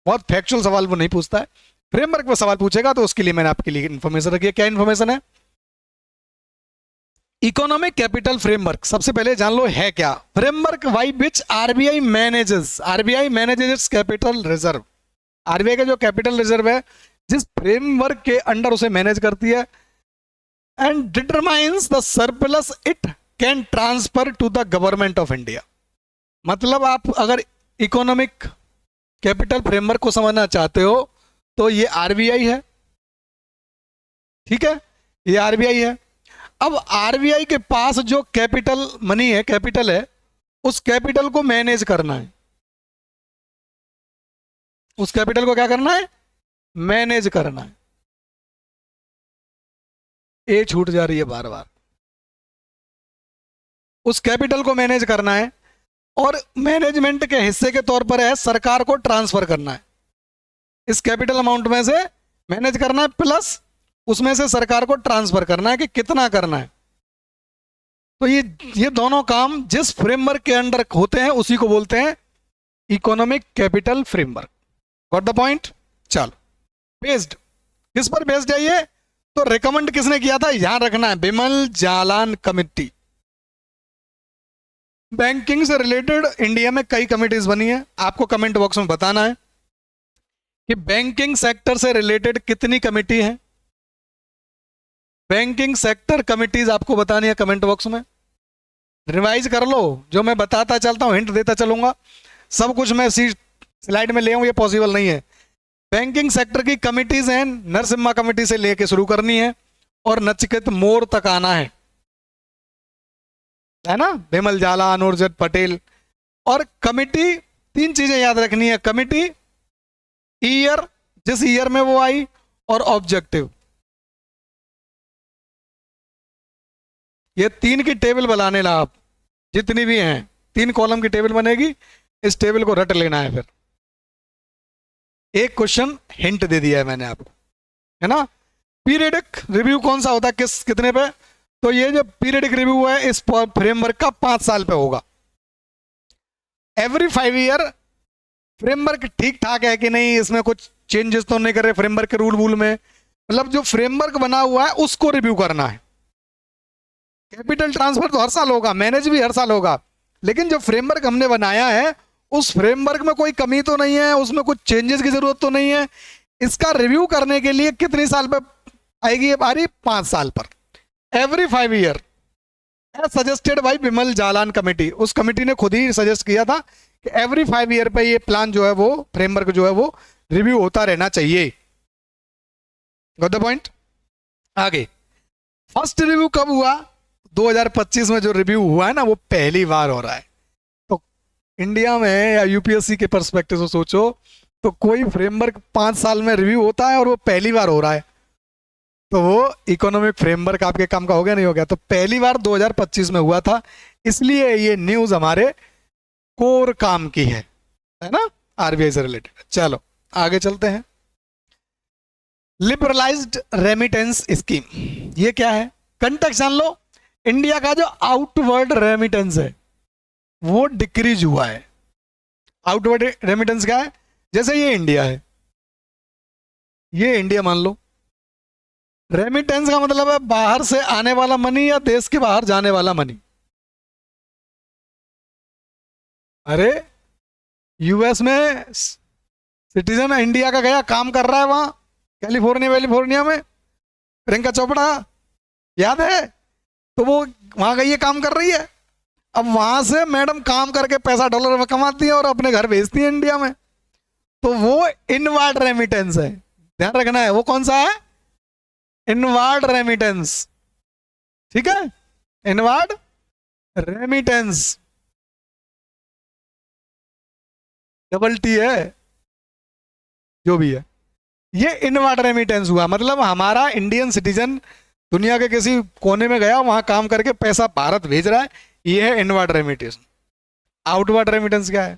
बहुत फैक्चुअल सवाल वो नहीं पूछता है। फ्रेमवर्क में सवाल पूछेगा तो उसके लिए मैंने आपके लिए इन्फॉर्मेशन रखी है। क्या इन्फॉर्मेशन है? इकोनॉमिक कैपिटल फ्रेमवर्क, सबसे पहले जान लो है क्या। Framework by which RBI manages capital reserve. RBI का जो कैपिटल रिजर्व है, जिस फ्रेमवर्क के अंडर उसे मैनेज करती है, and determines the surplus it can transfer to the government of India. मतलब आप अगर इकोनॉमिक कैपिटल फ्रेमवर्क को समझना चाहते हो तो ये आरबीआई है, ठीक है, ये आरबीआई है। अब आरबीआई के पास जो कैपिटल मनी है, कैपिटल है, उस कैपिटल को मैनेज करना है। उस कैपिटल को क्या करना है? मैनेज करना है। ए छूट जा रही है बार बार। उस कैपिटल को मैनेज करना है और मैनेजमेंट के हिस्से के तौर पर है सरकार को ट्रांसफर करना है। इस कैपिटल अमाउंट में से मैनेज करना है, प्लस उसमें से सरकार को ट्रांसफर करना है कि कितना करना है। तो ये दोनों काम जिस फ्रेमवर्क के अंडर होते हैं उसी को बोलते हैं economic capital framework. Got the point? चलो, बेस्ड किस पर बेस्ड है ये? तो रिकमेंड किसने किया था? यहां रखना है, बिमल जालान कमेटी। बैंकिंग से रिलेटेड इंडिया में कई कमिटीज बनी है, आपको कमेंट बॉक्स में बताना है कि बैंकिंग सेक्टर से रिलेटेड कितनी कमेटी है। बैंकिंग सेक्टर कमिटीज आपको बतानी है कमेंट बॉक्स में। रिवाइज कर लो, जो मैं बताता चलता हूं, हिंट देता चलूंगा। सब कुछ मैं इसी स्लाइड में ले आऊं, ये पॉसिबल नहीं है। बैंकिंग सेक्टर की कमिटीज हैं, नरसिम्हा कमेटी से लेके शुरू करनी है और नचिकेत मोर तक आना है ना, बिमल जालान, उर्जित पटेल। और कमिटी, 3 चीजें याद रखनी है। कमिटी, ईयर, जिस ईयर में वो आई, और ऑब्जेक्टिव। ये 3 की टेबल बनाने ला आप, जितनी भी हैं 3 कॉलम की टेबल बनेगी, इस टेबल को रट लेना है। फिर एक क्वेश्चन हिंट दे दिया है मैंने आपको, है ना। पीरियडिक रिव्यू कौन सा होता है, कितने पे? तो ये जो पीरियडिक रिव्यू है इस फ्रेमवर्क का 5 साल पे होगा। एवरी 5 ईयर फ्रेमवर्क ठीक ठाक है कि नहीं, इसमें कुछ चेंजेस तो नहीं कर रहे फ्रेमवर्क के रूल वूल में, मतलब जो फ्रेमवर्क बना हुआ है उसको रिव्यू करना है। कैपिटल ट्रांसफर तो हर साल होगा, मैनेज भी हर साल होगा, लेकिन जो फ्रेमवर्क हमने बनाया है उस फ्रेमवर्क में कोई कमी तो नहीं है, उसमें कुछ चेंजेस की जरूरत तो नहीं है। इसका रिव्यू करने के लिए कितनी साल पे आएगी ये बारी? 5 साल पर। Every 5 year, as suggested by Bimal Jalan committee. उस कमेटी ने खुद ही सजेस्ट किया था कि एवरी 5 ईयर पे ये प्लान जो है वो, फ्रेमवर्क जो है वो रिव्यू होता रहना चाहिए। Got the point? आगे, फर्स्ट रिव्यू कब हुआ? 2025 में जो रिव्यू हुआ है ना, वो पहली बार हो रहा है। तो इंडिया में या यूपीएससी के पर्सपेक्टिव से सोचो तो कोई फ्रेमवर्क 5 साल में रिव्यू होता है और वो पहली बार हो रहा है, तो वो इकोनॉमिक फ्रेमवर्क आपके काम का हो गया नहीं हो गया? तो पहली बार 2025 में हुआ था, इसलिए ये न्यूज हमारे कोर काम की है ना, आरबीआई से रिलेटेड। चलो आगे चलते हैं। लिबरलाइज्ड रेमिटेंस स्कीम, ये क्या है? कंटेक्स्ट जान लो। इंडिया का जो आउटवर्ड रेमिटेंस है वो डिक्रीज हुआ है, आउटवर्ड रेमिटेंस क्या है? जैसे ये इंडिया है, ये इंडिया मान लो, रेमिटेंस का मतलब है बाहर से आने वाला मनी या देश के बाहर जाने वाला मनी। अरे यूएस में सिटीजन इंडिया का गया, काम कर रहा है वहां, कैलिफोर्निया कैलिफोर्निया में, प्रियंका चोपड़ा, याद है? तो वो वहां गई है, काम कर रही है। अब वहां से मैडम काम करके पैसा डॉलर में कमाती है और अपने घर भेजती है इंडिया में, तो वो इनवार्ड रेमिटेंस है। ध्यान रखना है, वो कौन सा है? Inward remittance. ठीक है, इनवार्ड रेमिटेंस, डबल टी है, जो भी है, ये इनवार्ड रेमिटेंस हुआ। मतलब हमारा इंडियन सिटीजन दुनिया के किसी कोने में गया, वहां काम करके पैसा भारत भेज रहा है, ये है इनवार्ड रेमिटेंस। आउटवर्ड रेमिटेंस क्या है?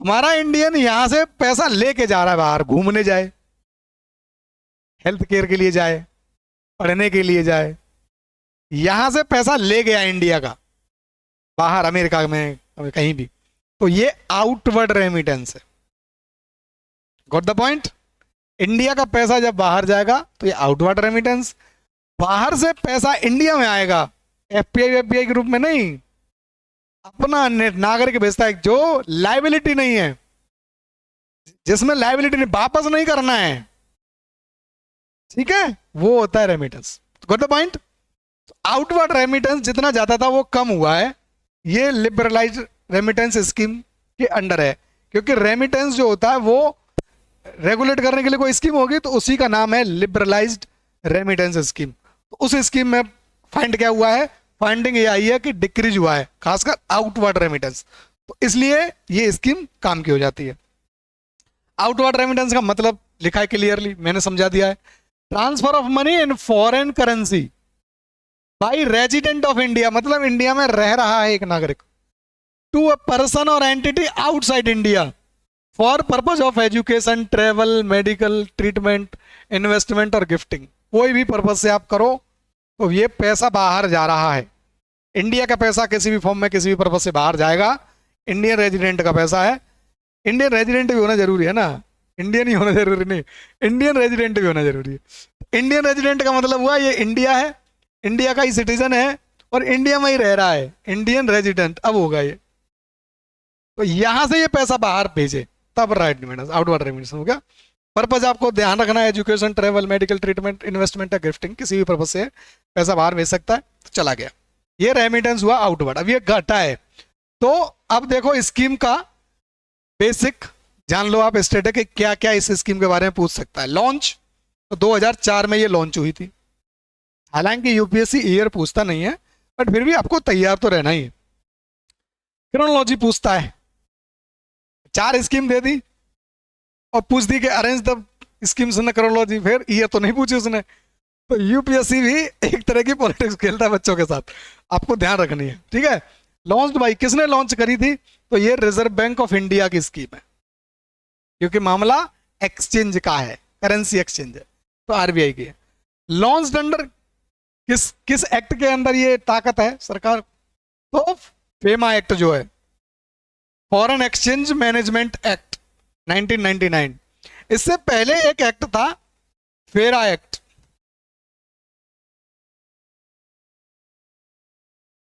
हमारा इंडियन यहां से पैसा लेके जा रहा है बाहर, घूमने जाए, हेल्थ केयर के लिए जाए, पढ़ने के लिए जाए, यहां से पैसा ले गया इंडिया का बाहर, अमेरिका में कहीं भी, तो ये आउटवर्ड रेमिटेंस है। Got the point? इंडिया का पैसा जब बाहर जाएगा तो ये आउटवर्ड रेमिटेंस। बाहर से पैसा इंडिया में आएगा, एफपीआई के रूप में नहीं, अपना नागरिक भेजता है, जो लाइबिलिटी नहीं है, जिसमें लाइबिलिटी नहीं, वापस नहीं करना है, ठीक है, वो होता है remittance. Got the point? Outward remittance जितना ज्यादा था वो कम हुआ है, ये लिबरलाइज रेमिटेंस स्कीम के अंडर है, क्योंकि रेमिटेंस जो होता है वो रेगुलेट करने के लिए कोई स्कीम होगी तो उसी का नाम है लिबरलाइज्ड रेमिटेंस स्कीम। तो उस स्कीम में फाइंड क्या हुआ है? फाइंडिंग ये आई है कि डिक्रीज हुआ है, खासकर आउटवर्ड रेमिटेंस, तो इसलिए ये स्कीम काम की हो जाती है। आउटवर्ड रेमिटेंस का मतलब लिखा है क्लियरली, मैंने समझा दिया है, transfer of money in foreign currency by resident of India, मतलब इंडिया में रह रहा है एक नागरिक, टू अ पर्सन और entity outside India for purpose of education, travel, medical treatment, investment और गिफ्टिंग। कोई भी पर्पज से आप करो तो ये पैसा बाहर जा रहा है, इंडिया का पैसा किसी भी फॉर्म में किसी भी पर्पज से बाहर जाएगा, इंडियन रेजिडेंट का पैसा है। इंडियन रेजिडेंट भी होना जरूरी है ना, इंडियन ही होना जरूरी नहीं, इंडियन रेजिडेंट भी होना जरूरी है। इंडियन रेजिडेंट का मतलब हुआ ये इंडिया है, इंडिया का ही सिटीजन है और इंडिया में ही रह रहा है, इंडियन रेजिडेंट अब होगा ये। तो यहां से ये पैसा बाहर भेजे तब राइट रेमिटेंस, आउटवर्ड रेमिटेंस हो गया। पर्पज आपको ध्यान रखना है, education, travel, medical treatment, investment या गिफ्टिंग, किसी भी पर्पज से पैसा बाहर भेज सकता है, तो चला गया, ये रेमिटेंस हुआ आउटवर्ड। अब ये घटा है, तो अब देखो स्कीम का बेसिक जान लो आप, स्टेट है कि क्या क्या इस स्कीम के बारे में पूछ सकता है। लॉन्च तो 2004 में ये लॉन्च हुई थी, हालांकि यूपीएससी ईयर पूछता नहीं है, बट फिर भी आपको तैयार तो रहना ही है। क्रोनोलॉजी पूछता है, 4 स्कीम दे दी और पूछ दी कि arrange the schemes in chronology, फिर ईयर तो नहीं पूछी उसने। तो यूपीएससी भी एक तरह की पॉलिटिक्स खेलता है बच्चों के साथ, आपको ध्यान रखनी है, ठीक है। लॉन्च भाई किसने लॉन्च करी थी? तो ये रिजर्व बैंक ऑफ इंडिया की स्कीम है, क्योंकि मामला एक्सचेंज का है, करेंसी एक्सचेंज है, तो आरबीआई की है। लॉन्च अंडर किस किस एक्ट के अंदर ये ताकत है सरकार? तो फेमा एक्ट जो है, फॉरेन एक्सचेंज मैनेजमेंट एक्ट 1999। इससे पहले एक एक्ट था, फेरा एक्ट,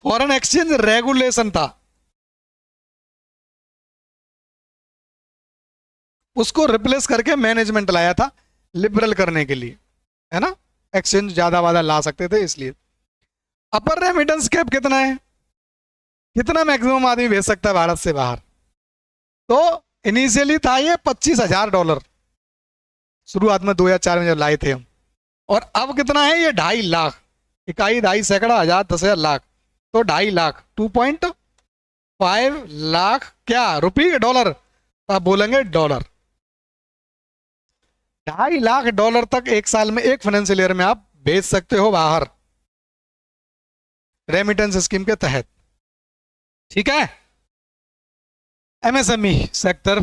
फॉरेन एक्सचेंज रेगुलेशन था, उसको रिप्लेस करके मैनेजमेंट लाया था लिबरल करने के लिए, है ना, एक्सचेंज ज्यादा वादा ला सकते थे इसलिए। अपर रेमिटेंस कैप कितना है, कितना मैक्सिमम आदमी भेज सकता है भारत से बाहर? तो इनिशियली था ये $25,000, शुरुआत में 2004 में जब लाए थे हम, और अब कितना है ये? 2.5 लाख, इकाई, 2.5 सैकड़ा, 1000, 10,000, लाख, तो 2.5 लाख, 2.5 लाख क्या रुपये, डॉलर, तो आप बोलेंगे डॉलर। 2.5 लाख डॉलर तक एक साल में, एक फाइनेंशियल ईयर में आप भेज सकते हो बाहर, रेमिटेंस स्कीम के तहत, ठीक है। एमएसएमई सेक्टर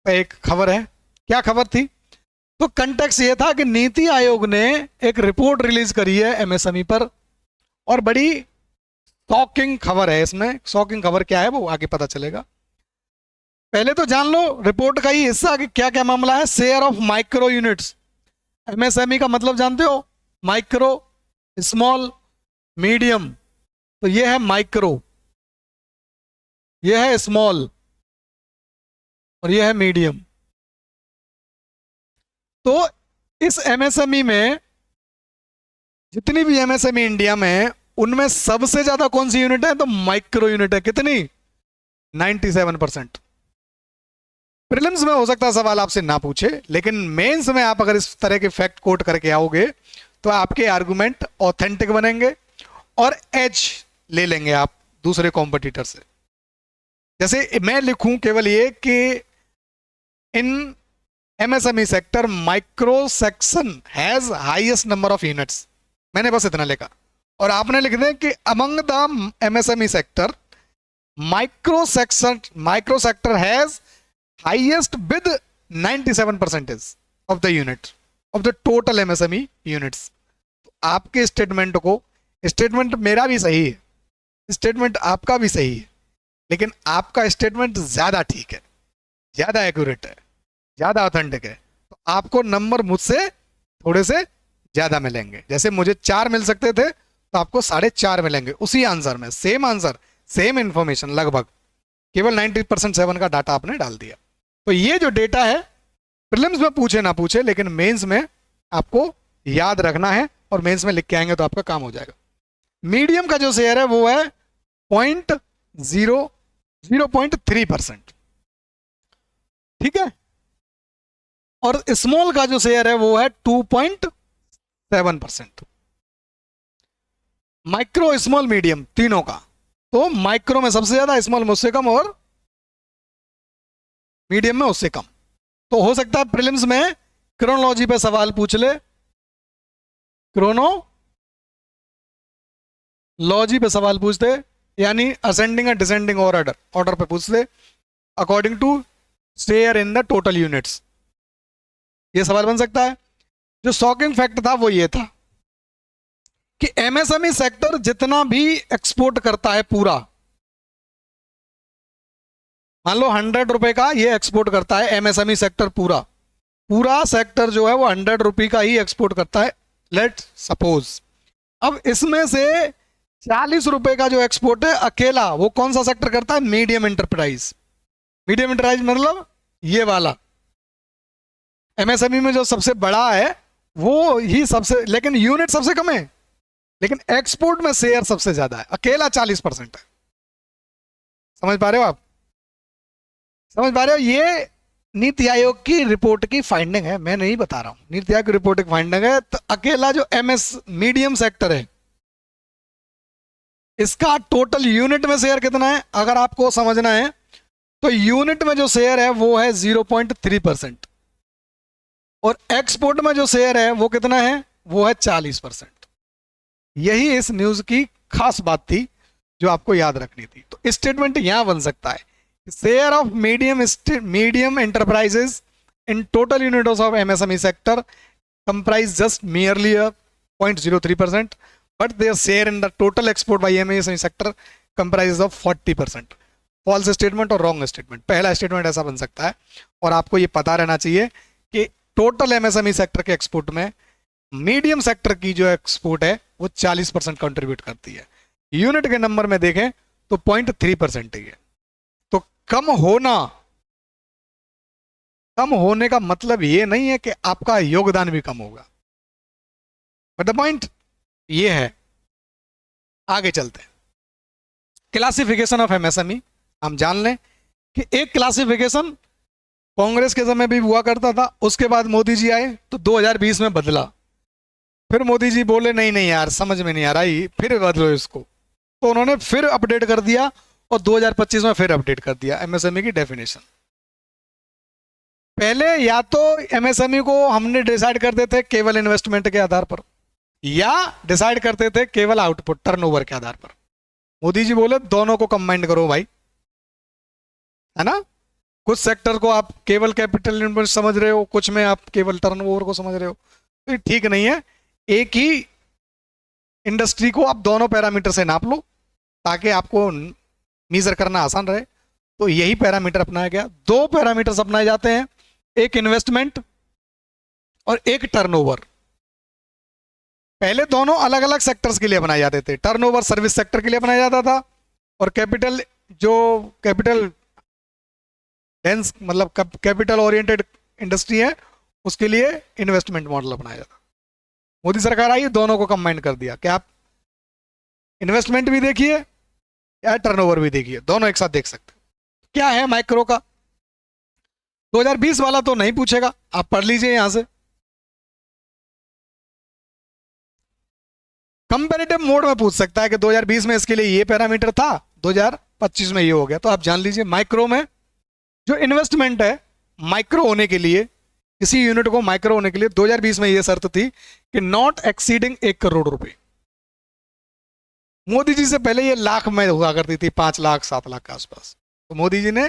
पे एक खबर है, क्या खबर थी? तो कंटेक्स्ट ये था कि नीति आयोग ने एक रिपोर्ट रिलीज करी है एमएसएमई पर, और बड़ी शॉकिंग खबर है इसमें। शॉकिंग खबर क्या है वो आगे पता चलेगा। पहले तो जान लो रिपोर्ट का ही हिस्सा कि क्या क्या मामला है। Share of micro units, MSME का मतलब जानते हो, माइक्रो, स्मॉल, मीडियम। तो ये है माइक्रो, ये है स्मॉल और ये है मीडियम। तो इस एमएसएमई में जितनी भी एमएसएमई इंडिया में है उनमें सबसे ज्यादा कौन सी यूनिट है, तो माइक्रो यूनिट है। कितनी? 97%। प्रीलिम्स में हो सकता है सवाल आपसे ना पूछे, लेकिन मेंस में आप अगर इस तरह के फैक्ट कोट करके आओगे तो आपके आर्गुमेंट ऑथेंटिक बनेंगे और एज ले लेंगे आप दूसरे कॉम्पिटिटर से। जैसे मैं लिखूं केवल ये कि in MSME sector micro section has highest number of units, मैंने बस इतना लिखा। और आपने लिख दें कि among the MSME sector micro sector has highest with 97% of the unit of the total MSME units. आपके स्टेटमेंट को, स्टेटमेंट मेरा भी सही है, स्टेटमेंट आपका भी सही है, लेकिन आपका स्टेटमेंट ज्यादा ठीक है, ज्यादा एक्यूरेट है, ज्यादा ऑथेंटिक है, तो आपको नंबर मुझसे थोड़े से ज्यादा मिलेंगे। जैसे मुझे 4 मिल सकते थे तो आपको 4.5 मिलेंगे उसी आंसर में, सेम आंसर, सेम इंफॉर्मेशन लगभग, केवल 90% 7 का डाटा आपने डाल दिया। तो ये जो डेटा है प्रीलिम्स में पूछे ना पूछे, लेकिन मेंस में आपको याद रखना है और मेंस में लिख के आएंगे तो आपका काम हो जाएगा। मीडियम का जो शेयर है वो है 0.3%, ठीक है। और स्मॉल का जो शेयर है वो है 2.7%। माइक्रो, स्मॉल, मीडियम तीनों का, तो माइक्रो में सबसे ज्यादा, स्मॉल में उससे कम और मीडियम में उससे कम। तो हो सकता है प्रीलिम्स में क्रोनोलॉजी पे सवाल पूछ ले, क्रोनोलॉजी पे सवाल पूछते, यानी असेंडिंग और डिसेंडिंग ऑर्डर पे पूछ ले according to share in the total units, ये सवाल बन सकता है। जो शॉकिंग फैक्ट था वो ये था कि एमएसएमई सेक्टर जितना भी एक्सपोर्ट करता है पूरा, मान लो 100 रुपए का ये एक्सपोर्ट करता है एमएसएमई सेक्टर, पूरा सेक्टर जो है वो 100 रुपए का ही एक्सपोर्ट करता है, लेट सपोज। अब इसमें से 40 रुपए का जो एक्सपोर्ट है अकेला, वो कौन सा सेक्टर करता है, मीडियम एंटरप्राइज। मीडियम एंटरप्राइज मतलब ये वाला एमएसएमई में जो सबसे बड़ा है वो ही सबसे, लेकिन यूनिट सबसे कम है, लेकिन एक्सपोर्ट में शेयर सबसे ज्यादा है, अकेला 40% है। समझ पा रहे हो आप? समझ पा रहे हो? ये नीति आयोग की रिपोर्ट की फाइंडिंग है, मैं नहीं बता रहा हूं, नीति आयोग की रिपोर्ट की फाइंडिंग है। तो अकेला जो एमएस मीडियम सेक्टर है इसका टोटल यूनिट में शेयर कितना है, अगर आपको समझना है तो यूनिट में जो शेयर है वो है 0.3% और एक्सपोर्ट में जो शेयर है वो कितना है, वो है 40%। यही इस न्यूज की खास बात थी जो आपको याद रखनी थी। तो स्टेटमेंट यहां बन सकता है, share of medium enterprises in total units of MSME sector comprise just merely 0.03%, but their share in the total export by MSME sector comprise of 40%। False statement और रॉन्ग स्टेटमेंट। पहला स्टेटमेंट ऐसा बन सकता है, और आपको ये पता रहना चाहिए कि टोटल एमएसएमई सेक्टर के एक्सपोर्ट में मीडियम सेक्टर की जो एक्सपोर्ट है वो 40% कंट्रीब्यूट करती है। यूनिट के नंबर में देखें तो 0.3% ही है। तो कम होने का मतलब ये नहीं है कि आपका योगदान भी कम होगा, बट द पॉइंट ये है। आगे चलते हैं, क्लासिफिकेशन ऑफ एमएसएमई हम जान लें कि एक क्लासिफिकेशन कांग्रेस के समय भी हुआ करता था, उसके बाद मोदी जी आए तो 2020 में बदला, फिर मोदी जी बोले नहीं नहीं यार समझ में नहीं आ रहा, फिर बदलो इसको, तो उन्होंने फिर अपडेट कर दिया और 2025 में फिर अपडेट कर दिया एमएसएमई की डेफिनेशन। पहले या तो एमएसएमई को हमने डिसाइड करते थे केवल इन्वेस्टमेंट के आधार पर, या डिसाइड करते थे केवल आउटपुट टर्नओवर के आधार पर। मोदी जी बोले दोनों को कंबाइंड करो भाई, है ना। कुछ सेक्टर को आप केवल कैपिटल इन्वेस्ट समझ रहे हो, कुछ में आप केवल टर्नओवर को समझ रहे हो, तो ये ठीक नहीं है। एक ही इंडस्ट्री को आप दोनों पैरामीटर से नाप लो ताकि आपको मेजर करना आसान रहे। तो यही पैरामीटर अपनाया गया। दो पैरामीटर्स अपनाए जाते हैं, एक इन्वेस्टमेंट और एक टर्नओवर। पहले दोनों अलग अलग सेक्टर्स के लिए बनाए जाते थे। टर्नओवर सर्विस सेक्टर के लिए बनाया जाता था, और कैपिटल जो कैपिटल डेंस मतलब कैपिटल ओरिएंटेड इंडस्ट्री है उसके लिए इन्वेस्टमेंट मॉडल अपनाया जाता। मोदी सरकार आई, दोनों को कंबाइन कर दिया कि आप इन्वेस्टमेंट भी देखिए या टर्नओवर भी देखिए, दोनों एक साथ देख सकते हैं। क्या है माइक्रो का? 2020 वाला तो नहीं पूछेगा, आप पढ़ लीजिए यहां से। कंपैरेटिव मोड में पूछ सकता है कि 2020 में इसके लिए ये पैरामीटर था, 2025 में ये हो गया, तो आप जान लीजिए माइक्रो में जो इन्वेस्टमेंट है, माइक्रो होने के लिए, किसी यूनिट को माइक्रो होने के लिए 2020 में ये शर्त थी कि नॉट एक्सीडिंग 1 करोड़ रुपए। मोदी जी से पहले ये लाख में हुआ करती थी, 5 लाख 7 लाख के आसपास। तो मोदी जी ने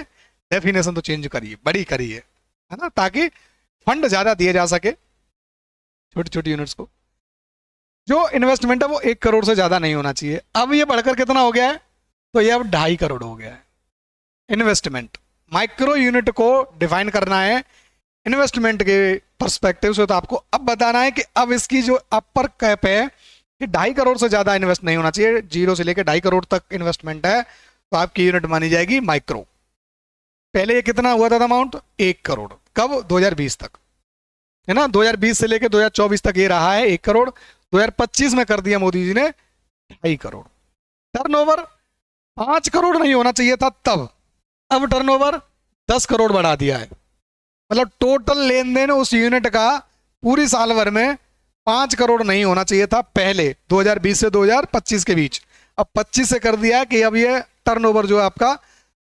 डेफिनेशन तो चेंज करी है, बड़ी करी है ना, ताकि फंड ज्यादा दिए जा सके छोटी छोटी यूनिट्स को। जो इन्वेस्टमेंट है वो 1 करोड़ से ज्यादा नहीं होना चाहिए। अब ये बढ़कर कितना हो गया है? तो ये अब 2.5 करोड़ हो गया है इन्वेस्टमेंट। माइक्रो यूनिट को डिफाइन करना है इन्वेस्टमेंट के पर्सपेक्टिव से, तो आपको अब बताना है कि अब इसकी जो अपर कैप है कि 2.5 करोड़ से ज्यादा इन्वेस्ट नहीं होना चाहिए। 0 से लेकर 2.5 करोड़ तक इन्वेस्टमेंट है तो आपकी यूनिट मानी जाएगी माइक्रो। पहले ये कितना हुआ था अमाउंट? 1 करोड़। कब? 2020 तक, है ना। 2020 से लेकर 2024 तक ये रहा है 1 करोड़। 2025 में कर दिया मोदी जी ने 2.5 करोड़। टर्नओवर 5 करोड़ नहीं होना चाहिए था तब, अब टर्नओवर 10 करोड़ बढ़ा दिया है। मतलब टोटल लेन देन उस यूनिट का पूरी साल भर में 5 करोड़ नहीं होना चाहिए था पहले, 2020 से 2025 के बीच। अब 25 से कर दिया है कि अब ये टर्नओवर जो है आपका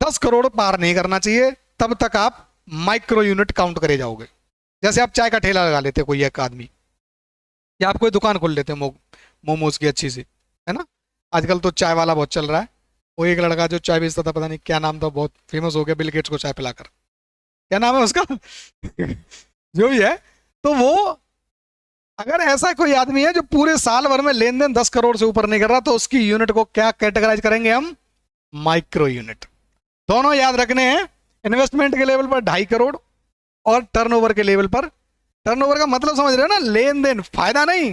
10 करोड़ पार नहीं करना चाहिए, तब तक आप माइक्रो यूनिट काउंट करे जाओगे। जैसे आप चाय का ठेला लगा लेते कोई एक आदमी, या आप कोई दुकान खोल लेते हैं मोमोज की अच्छी सी, है ना। आजकल तो चाय वाला बहुत चल रहा है। वो एक लड़का जो चाय बेचता था, पता नहीं क्या नाम था, बहुत फेमस हो गया बिल गेट्स को चाय पिलाकर, क्या नाम है उसका जो भी है। तो वो अगर ऐसा कोई आदमी है जो पूरे साल भर में लेन देन 10 करोड़ से ऊपर नहीं कर रहा, तो उसकी यूनिट को क्या कैटेगराइज करेंगे हम? Micro unit. दोनों याद रखने हैं, इन्वेस्टमेंट के लेवल पर 2.5 करोड़ और टर्नओवर के लेवल पर। टर्नओवर का मतलब समझ रहे हो ना, लेन देन, फायदा नहीं।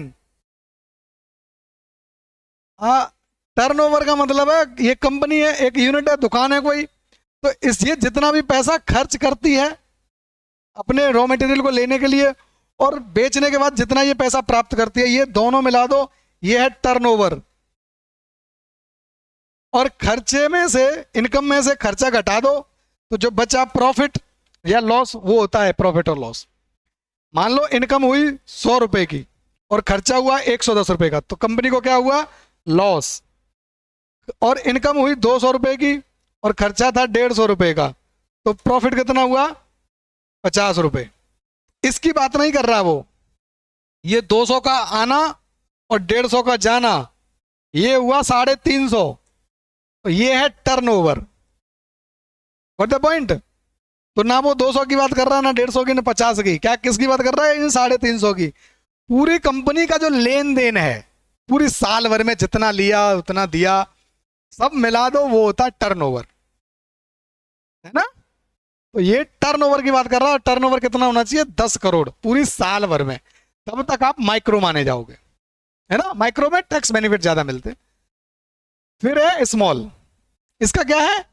हाँ, टर्नओवर का मतलब है ये कंपनी है, एक यूनिट है, दुकान है कोई, तो इस ये जितना भी पैसा खर्च करती है अपने रॉ मटेरियल को लेने के लिए और बेचने के बाद जितना ये पैसा प्राप्त करती है, ये दोनों मिला दो, ये है टर्नओवर। और खर्चे में से, इनकम में से खर्चा घटा दो, तो जो बचा प्रॉफिट या लॉस, वो होता है प्रॉफिट और लॉस। मान लो इनकम हुई 100 रुपए की और खर्चा हुआ 110 रुपए का, तो कंपनी को क्या हुआ? लॉस। और इनकम हुई 200 रुपए की और खर्चा था 150 रुपए का, तो प्रॉफिट कितना हुआ? 50 रुपए। इसकी बात नहीं कर रहा वो, ये 200 का आना और 150 का जाना, ये हुआ 350, तो ये है टर्नओवर। What the point? तो ना वो 200 की बात कर रहा है, ना 150 की, ना 50 की, क्या किसकी बात कर रहा है? इन 350 की। पूरी कंपनी का जो लेन देन है, पूरी साल भर में जितना लिया उतना दिया, सब मिला दो, वो होता है टर्नओवर, है ना। तो ये टर्नओवर की बात कर रहा है। टर्नओवर कितना होना चाहिए? 10 करोड़ पूरी साल भर में, तब तक आप माइक्रो माने जाओगे, है ना। माइक्रो में टैक्स बेनिफिट ज्यादा मिलते। फिर है स्मॉल, इसका क्या है?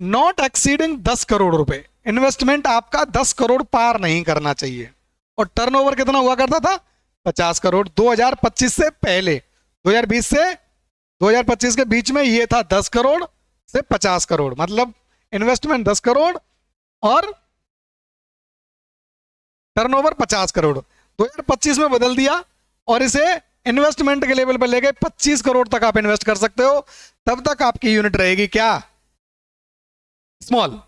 नॉट एक्सीडिंग 10 करोड़ रुपए। इन्वेस्टमेंट आपका 10 करोड़ पार नहीं करना चाहिए। और टर्नओवर कितना हुआ करता था? 50 करोड़। 2025 से पहले, 2020 से 2025 के बीच में ये था 10 करोड़ से 50 करोड़, मतलब इन्वेस्टमेंट 10 करोड़ और टर्नओवर 50 करोड़। 2025 में बदल दिया और इसे इन्वेस्टमेंट के लेवल पर ले गए, 25 करोड़ तक आप इन्वेस्ट कर सकते हो, तब तक आपकी यूनिट रहेगी क्या? स्मॉल।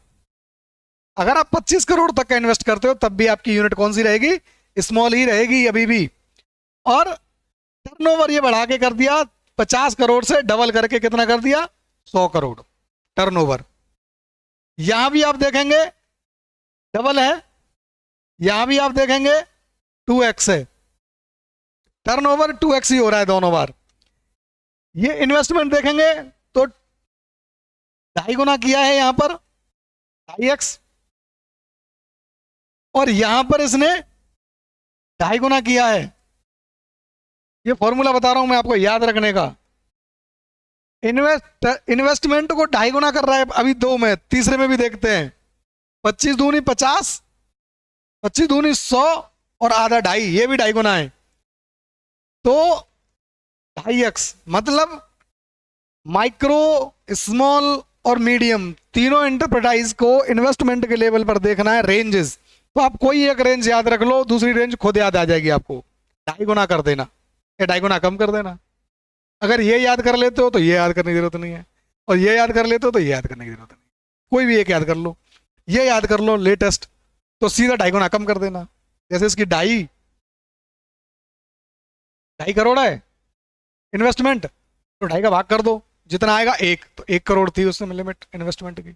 अगर आप 25 करोड़ तक का इन्वेस्ट करते हो तब भी आपकी यूनिट कौन सी रहेगी? स्मॉल ही रहेगी अभी भी। और टर्नओवर ये बढ़ा के कर दिया, 50 करोड़ से डबल करके कितना कर दिया? 100 करोड़ टर्नओवर। यहां भी आप देखेंगे डबल है, यहां भी आप देखेंगे 2x है, टर्नओवर 2x ही हो रहा है दोनों बार। ये इन्वेस्टमेंट देखेंगे तो 2.5 गुना किया है यहां पर, 2x, और यहां पर इसने 2.5 गुना किया है। ये फॉर्मूला बता रहा हूं मैं आपको याद रखने का। इन्वेस्टमेंट को 2.5 गुना कर रहा है अभी दो में, तीसरे में भी देखते हैं। 25 दूनी 50, 25 दूनी 100, और आधा 2.5, ये भी 2.5 गुना है। तो 2.5x मतलब माइक्रो, स्मॉल और मीडियम तीनों एंटरप्राइज को इन्वेस्टमेंट के लेवल पर देखना है, रेंजेस। तो आप कोई एक रेंज याद रख लो, दूसरी रेंज खुद याद आ जाएगी आपको। 2.5 गुना कर देना या 2.5 गुना कम कर देना। अगर ये याद कर लेते हो तो ये याद करने की जरूरत नहीं है, और ये याद कर लेते हो तो ये याद करने की जरूरत नहीं। कोई भी एक याद कर लो, ये याद कर लो लेटेस्ट, तो सीधा 2.5 गुना कम कर देना। जैसे इसकी 2.5 करोड़ है इन्वेस्टमेंट, तो 2.5 का भाग कर दो, जितना आएगा 1, तो 1 करोड़ थी उसमें लिमिट इन्वेस्टमेंट की।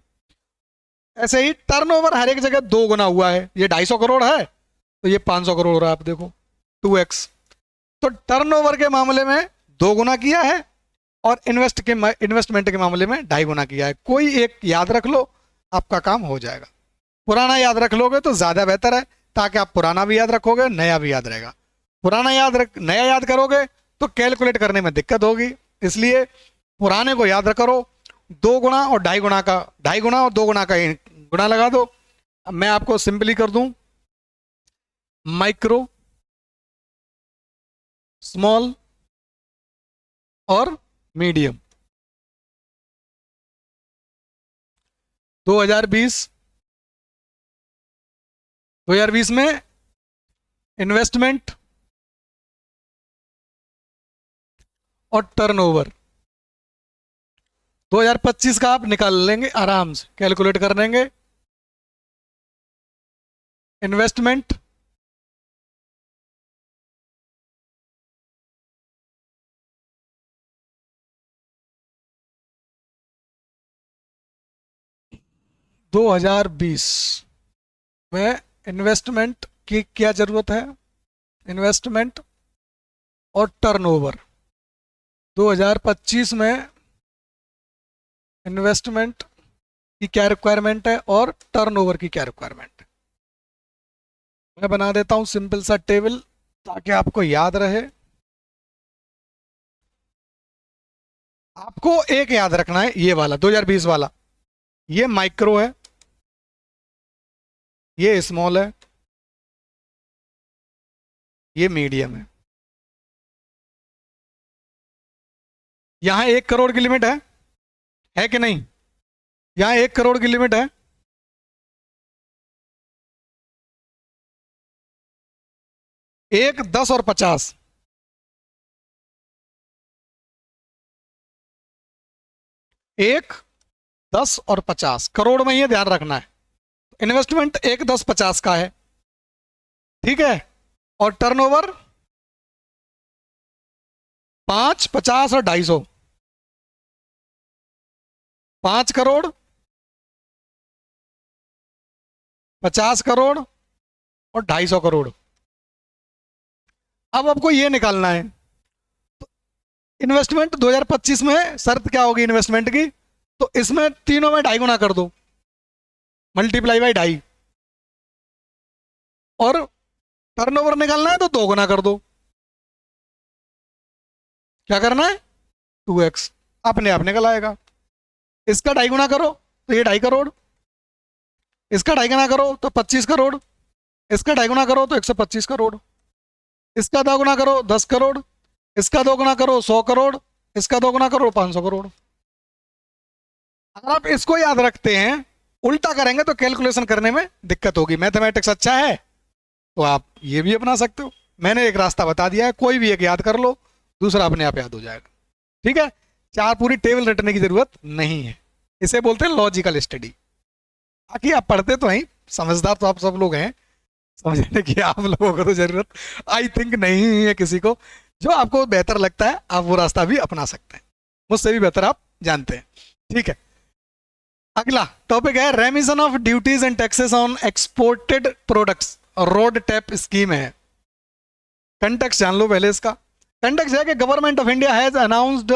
ऐसे ही टर्नओवर हर एक जगह 2 गुना हुआ है। ये 250 करोड़ है तो ये 500 करोड़ हो रहा है, आप देखो 2x। तो टर्नओवर के मामले में 2 गुना किया है, और इन्वेस्टमेंट के मामले में 2.5 गुना किया है। कोई एक याद रख लो, आपका काम हो जाएगा। पुराना याद रख लोगे तो ज़्यादा बेहतर है, ताकि आप पुराना भी याद रखोगे, नया भी याद रहेगा। नया याद करोगे तो कैलकुलेट करने में दिक्कत होगी, इसलिए पुराने को याद करो। 2 गुना और 2.5 गुना का, 2.5 गुना और 2 गुना का गुना लगा दो। अब मैं आपको सिंपली कर दूं, माइक्रो, स्मॉल और मीडियम। 2020 में इन्वेस्टमेंट और टर्नओवर, 2025 का आप निकाल लेंगे आराम से, कैलकुलेट कर लेंगे। इन्वेस्टमेंट दो 2020 में इन्वेस्टमेंट की क्या जरूरत है, इन्वेस्टमेंट और टर्नओवर। 2025 में इन्वेस्टमेंट की क्या रिक्वायरमेंट है और टर्नओवर की क्या रिक्वायरमेंट है। मैं बना देता हूं सिंपल सा टेबल ताकि आपको याद रहे। आपको एक याद रखना है, ये वाला 2020 वाला, ये माइक्रो है, ये स्मॉल है, ये मीडियम है। यहां 1 करोड़ की लिमिट है कि नहीं? यहां 1 करोड़ की लिमिट है। एक, 10 और 50। 1, 10 और 50 करोड़ में, ये ध्यान रखना है। इन्वेस्टमेंट 1, 10, 50 का है, ठीक है। और टर्नओवर 5, 50 और 250। 5 करोड़, 50 करोड़ और 250 करोड़। अब आपको ये निकालना है, इन्वेस्टमेंट 2025 में शर्त क्या होगी इन्वेस्टमेंट की, तो इसमें तीनों में 2.5 गुना कर दो, मल्टीप्लाई बाई 2.5। और टर्नओवर निकालना है तो 2 गुना कर दो। क्या करना है? 2x, अपने आप निकल आएगा। इसका 2.5 गुना करो तो ये 2.5 करोड़, इसका 2.5 गुना करो तो 25 करोड़, इसका 2.5 गुना करो तो 125 करोड़, इसका 2 गुना करो 10 करोड़, इसका 2 गुना करो 100 करोड़, इसका 2 गुना करो 500 करोड़। अगर आप इसको याद रखते हैं, उल्टा करेंगे तो कैलकुलेशन करने में दिक्कत होगी। मैथमेटिक्स अच्छा है तो आप ये भी अपना सकते हो। मैंने एक रास्ता बता दिया है, कोई भी एक याद कर लो, दूसरा अपने आप याद हो जाएगा, ठीक है। 4 पूरी टेबल रटने की जरूरत नहीं है, इसे बोलते हैं लॉजिकल स्टडी। बाकी आप पढ़ते तो हैं, समझदार तो आप सब लोग हैं, समझने की आप लोगों को तो जरूरत आई थिंक नहीं है किसी को। जो आपको बेहतर लगता है आप वो रास्ता भी अपना सकते हैं, मुझसे भी बेहतर आप जानते हैं, ठीक है। अगला टॉपिक है रेमिशन of duties and taxes on exported products, road tap scheme है। कंटेक्स्ट जान लो पहले इसका। कंटेक्स्ट है कि government of India has announced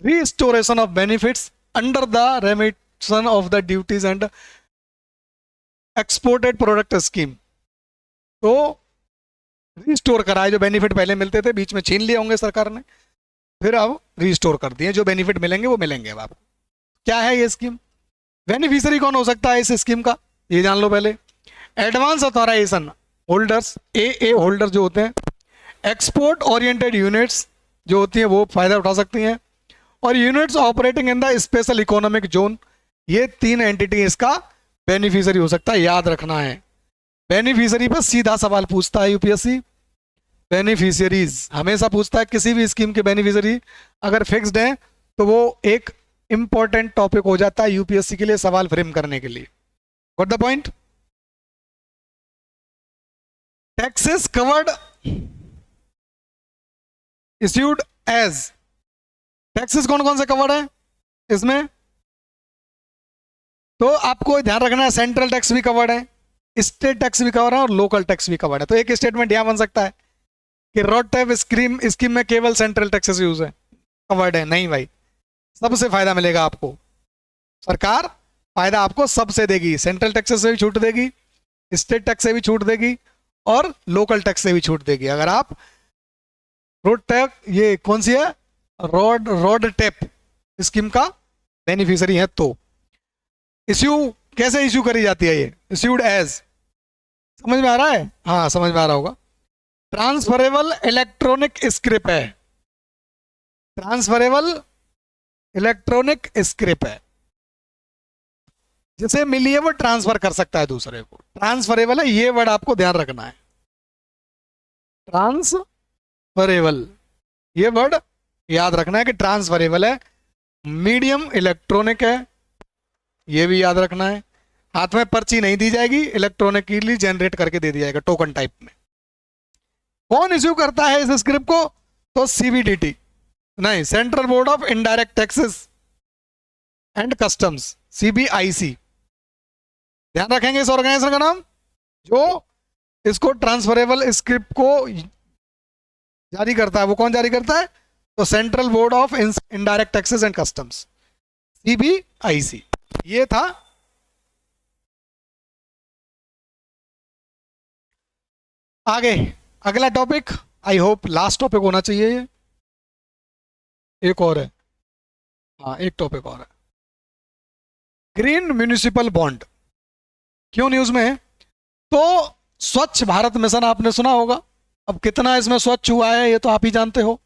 restoration of benefits under the रेमिशन of the duties and exported product scheme, तो रिस्टोर करा है। जो बेनिफिट पहले मिलते थे बीच में छीन लिए होंगे सरकार ने, फिर अब रिस्टोर कर दिए। जो बेनिफिट मिलेंगे वो मिलेंगे अब आपको। क्या है ये स्कीम? बेनिफिशियरी कौन हो सकता है इस स्कीम का, ये जान लो पहले। एडवांस अथॉराइजेशन होल्डर्स, ए होल्डर जो होते हैं, एक्सपोर्ट ओरिएंटेड यूनिट्स जो होती हैं वो फायदा उठा सकती हैं, और units operating in the special economic zone, ये 3 एंटिटी इसका बेनिफिशियरी हो सकता है। याद रखना है, बेनिफिशियरी पर सीधा सवाल पूछता है यूपीएससी। बेनिफिशियरीज हमेशा पूछता है, किसी भी स्कीम के बेनिफिशियरी अगर फिक्स्ड हैं तो वो एक इंपॉर्टेंट टॉपिक हो जाता है यूपीएससी के लिए सवाल फ्रेम करने के लिए। Got the point? Taxes covered issued as, taxes कौन कौन से कवर्ड है इसमें? तो आपको ध्यान रखना है, सेंट्रल टैक्स भी कवर्ड है, स्टेट टैक्स भी कवर्ड है, और लोकल टैक्स भी कवर्ड है। तो एक स्टेटमेंट यहां बन सकता है कि रोड टैक्स स्कीम में केवल सेंट्रल टैक्सेस यूज है, कवर्ड है नहीं भाई, सबसे फायदा मिलेगा आपको। सरकार फायदा आपको सबसे देगी, सेंट्रल टैक्सेस से भी छूट देगी, स्टेट टैक्स से भी छूट देगी, और लोकल टैक्स से भी छूट देगी। अगर आप रोड टैक्स, ये कौन सी है, रोड टैप स्कीम का बेनिफिशियरी है। तो इश्यू कैसे इश्यू करी जाती है ये? इश्यूड एज, समझ में आ रहा है? हाँ समझ में आ रहा होगा। ट्रांसफरेबल इलेक्ट्रॉनिक स्क्रिप है, ट्रांसफरेबल इलेक्ट्रॉनिक स्क्रिप है, जिसे मिली है वो ट्रांसफर कर सकता है दूसरे को। ट्रांसफरेबल है, ये वर्ड आपको ध्यान रखना है, ट्रांसफरेबल, ये वर्ड याद रखना है कि ट्रांसफरेबल है। मीडियम इलेक्ट्रॉनिक है, ये भी याद रखना है। हाथ में पर्ची नहीं दी जाएगी, इलेक्ट्रॉनिकली जनरेट करके दे दिया जाएगा टोकन टाइप में। कौन इश्यू करता है इस स्क्रिप्ट को? तो सीबीडीटी नहीं, central board of indirect taxes and customs, CBIC. ध्यान रखेंगे इस ऑर्गेनाइजेशन का नाम, जो इसको ट्रांसफरेबल स्क्रिप्ट को जारी करता है। वो कौन जारी करता है? तो central board of indirect taxes and customs, CBIC. ये था। आगे अगला topic, I hope last topic होना चाहिए ये, एक और है, हाँ एक टॉपिक और है, ग्रीन म्युनिसिपल बॉन्ड। क्यों न्यूज में है? तो स्वच्छ भारत मिशन आपने सुना होगा, अब कितना इसमें स्वच्छ हुआ है ये तो आप ही जानते हो।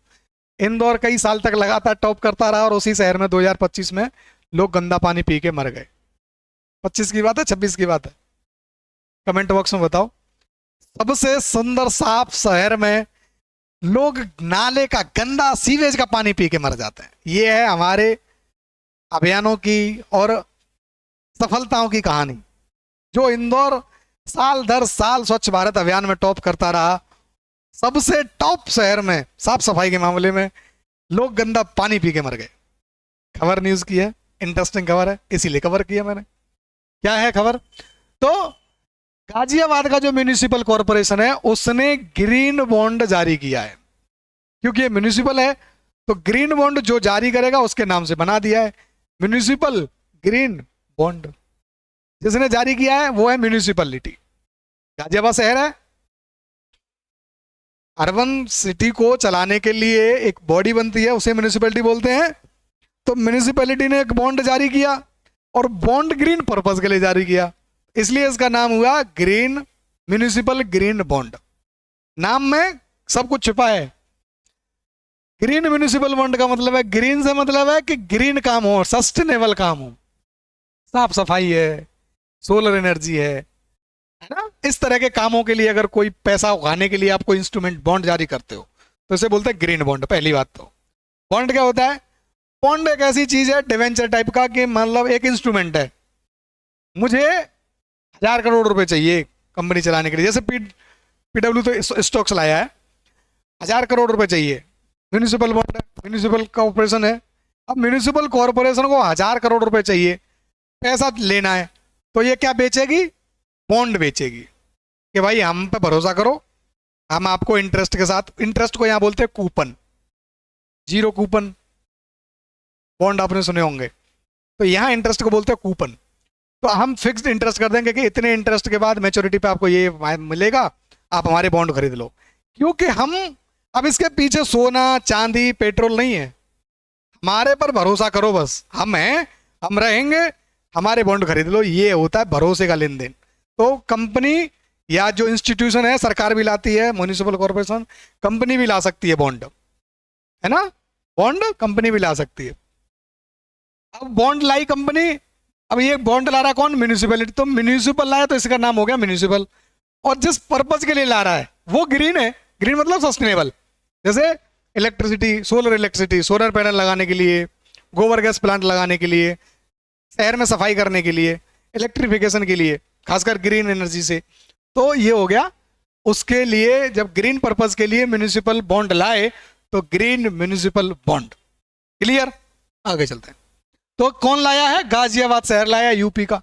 इंदौर कई साल तक लगातार टॉप करता रहा, और उसी शहर में 2025 में लोग गंदा पानी पी के मर गए। 25 की बात है, 26 की बात है, कमेंट बॉक्स में बताओ। सबसे सुंदर साफ शहर में लोग नाले का गंदा सीवेज का पानी पी के मर जाते हैं। ये है हमारे अभियानों की और सफलताओं की कहानी। जो इंदौर साल दर साल स्वच्छ भारत अभियान में टॉप करता रहा, सबसे टॉप शहर में साफ सफाई के मामले में लोग गंदा पानी पी के मर गए। खबर न्यूज की है, इंटरेस्टिंग खबर है, इसीलिए कवर किया मैंने। क्या है खबर? तो गाजियाबाद का जो म्यूनिसिपल कॉरपोरेशन है उसने ग्रीन बॉन्ड जारी किया है। क्योंकि ये म्यूनिसिपल है तो ग्रीन बॉन्ड जो जारी करेगा उसके नाम से बना दिया है, म्यूनिसिपल ग्रीन बॉन्ड। जिसने जारी किया है वो है म्यूनिसिपलिटी। गाजियाबाद शहर है, अर्बन सिटी को चलाने के लिए एक बॉडी बनती है, उसे म्यूनिसिपलिटी बोलते हैं। तो म्यूनिसिपैलिटी ने एक बॉन्ड जारी किया, और बॉन्ड ग्रीन पर्पस के लिए जारी किया, इसलिए इसका नाम हुआ ग्रीन म्यूनिसिपल ग्रीन बॉन्ड। नाम में सब कुछ छुपा है। ग्रीन म्यूनिसिपल बॉन्ड का मतलब है, ग्रीन से मतलब है कि ग्रीन काम हो, सस्टेनेबल काम हो, साफ सफाई है, सोलर एनर्जी है ना। इस तरह के कामों के लिए अगर कोई पैसा उगाने के लिए आप कोई इंस्ट्रूमेंट बॉन्ड जारी करते हो तो इसे बोलते हैं ग्रीन बॉन्ड। पहली बात तो बॉन्ड क्या होता है? बॉन्ड एक ऐसी चीज है डिवेंचर टाइप का, कि मतलब एक इंस्ट्रूमेंट है, मुझे 1000 करोड़ रुपए चाहिए कंपनी चलाने के लिए। जैसे पीडब्ल्यू तो स्टॉक्स लाया है, 1000 करोड़ रुपए चाहिए, म्यूनिसिपल बॉन्ड है, म्यूनिसिपल कॉर्पोरेशन है। अब म्यूनिसिपल कॉर्पोरेशन को 1000 करोड़ रुपए चाहिए, पैसा लेना है, तो ये क्या बेचेगी? बॉन्ड बेचेगी कि भाई हम पे भरोसा करो, हम आपको इंटरेस्ट के साथ, इंटरेस्ट को यहां बोलते हैं कूपन, जीरो कूपन बॉन्ड आपने सुने होंगे, तो यहां इंटरेस्ट को बोलते हैं कूपन। तो हम फिक्स्ड इंटरेस्ट कर देंगे कि इतने इंटरेस्ट के बाद मैच्योरिटी पे आपको ये मिलेगा, आप हमारे बॉन्ड खरीद लो। क्योंकि हम अब इसके पीछे सोना चांदी पेट्रोल नहीं है, हमारे पर भरोसा करो बस, हम हैं, हम रहेंगे, हमारे बॉन्ड खरीद लो, ये होता है भरोसे का लेन देन। तो कंपनी या जो इंस्टीट्यूशन है, सरकार भी लाती है, म्युनिसिपल कॉर्पोरेशन, कंपनी भी ला सकती है बॉन्ड, है ना, बॉन्ड कंपनी भी ला सकती है। अब बॉन्ड लाई कंपनी, अब ये बॉन्ड ला रहा कौन, म्यूनिसिपैलिटी, तो म्यूनिसिपल लाया तो इसका नाम हो गया म्यूनिसिपल। और जिस पर्पज के लिए ला रहा है वो ग्रीन है, ग्रीन मतलब सस्टेनेबल, जैसे इलेक्ट्रिसिटी, सोलर पैनल लगाने के लिए, गोबर गैस प्लांट लगाने के लिए, शहर में सफाई करने के लिए, इलेक्ट्रिफिकेशन के लिए, खासकर ग्रीन एनर्जी से। तो ये हो गया उसके लिए, जब ग्रीन पर्पज के लिए म्यूनिसिपल बॉन्ड लाए तो ग्रीन म्यूनिसिपल बॉन्ड। क्लियर, आगे चलते हैं। तो कौन लाया है, गाजियाबाद शहर लाया, यूपी का,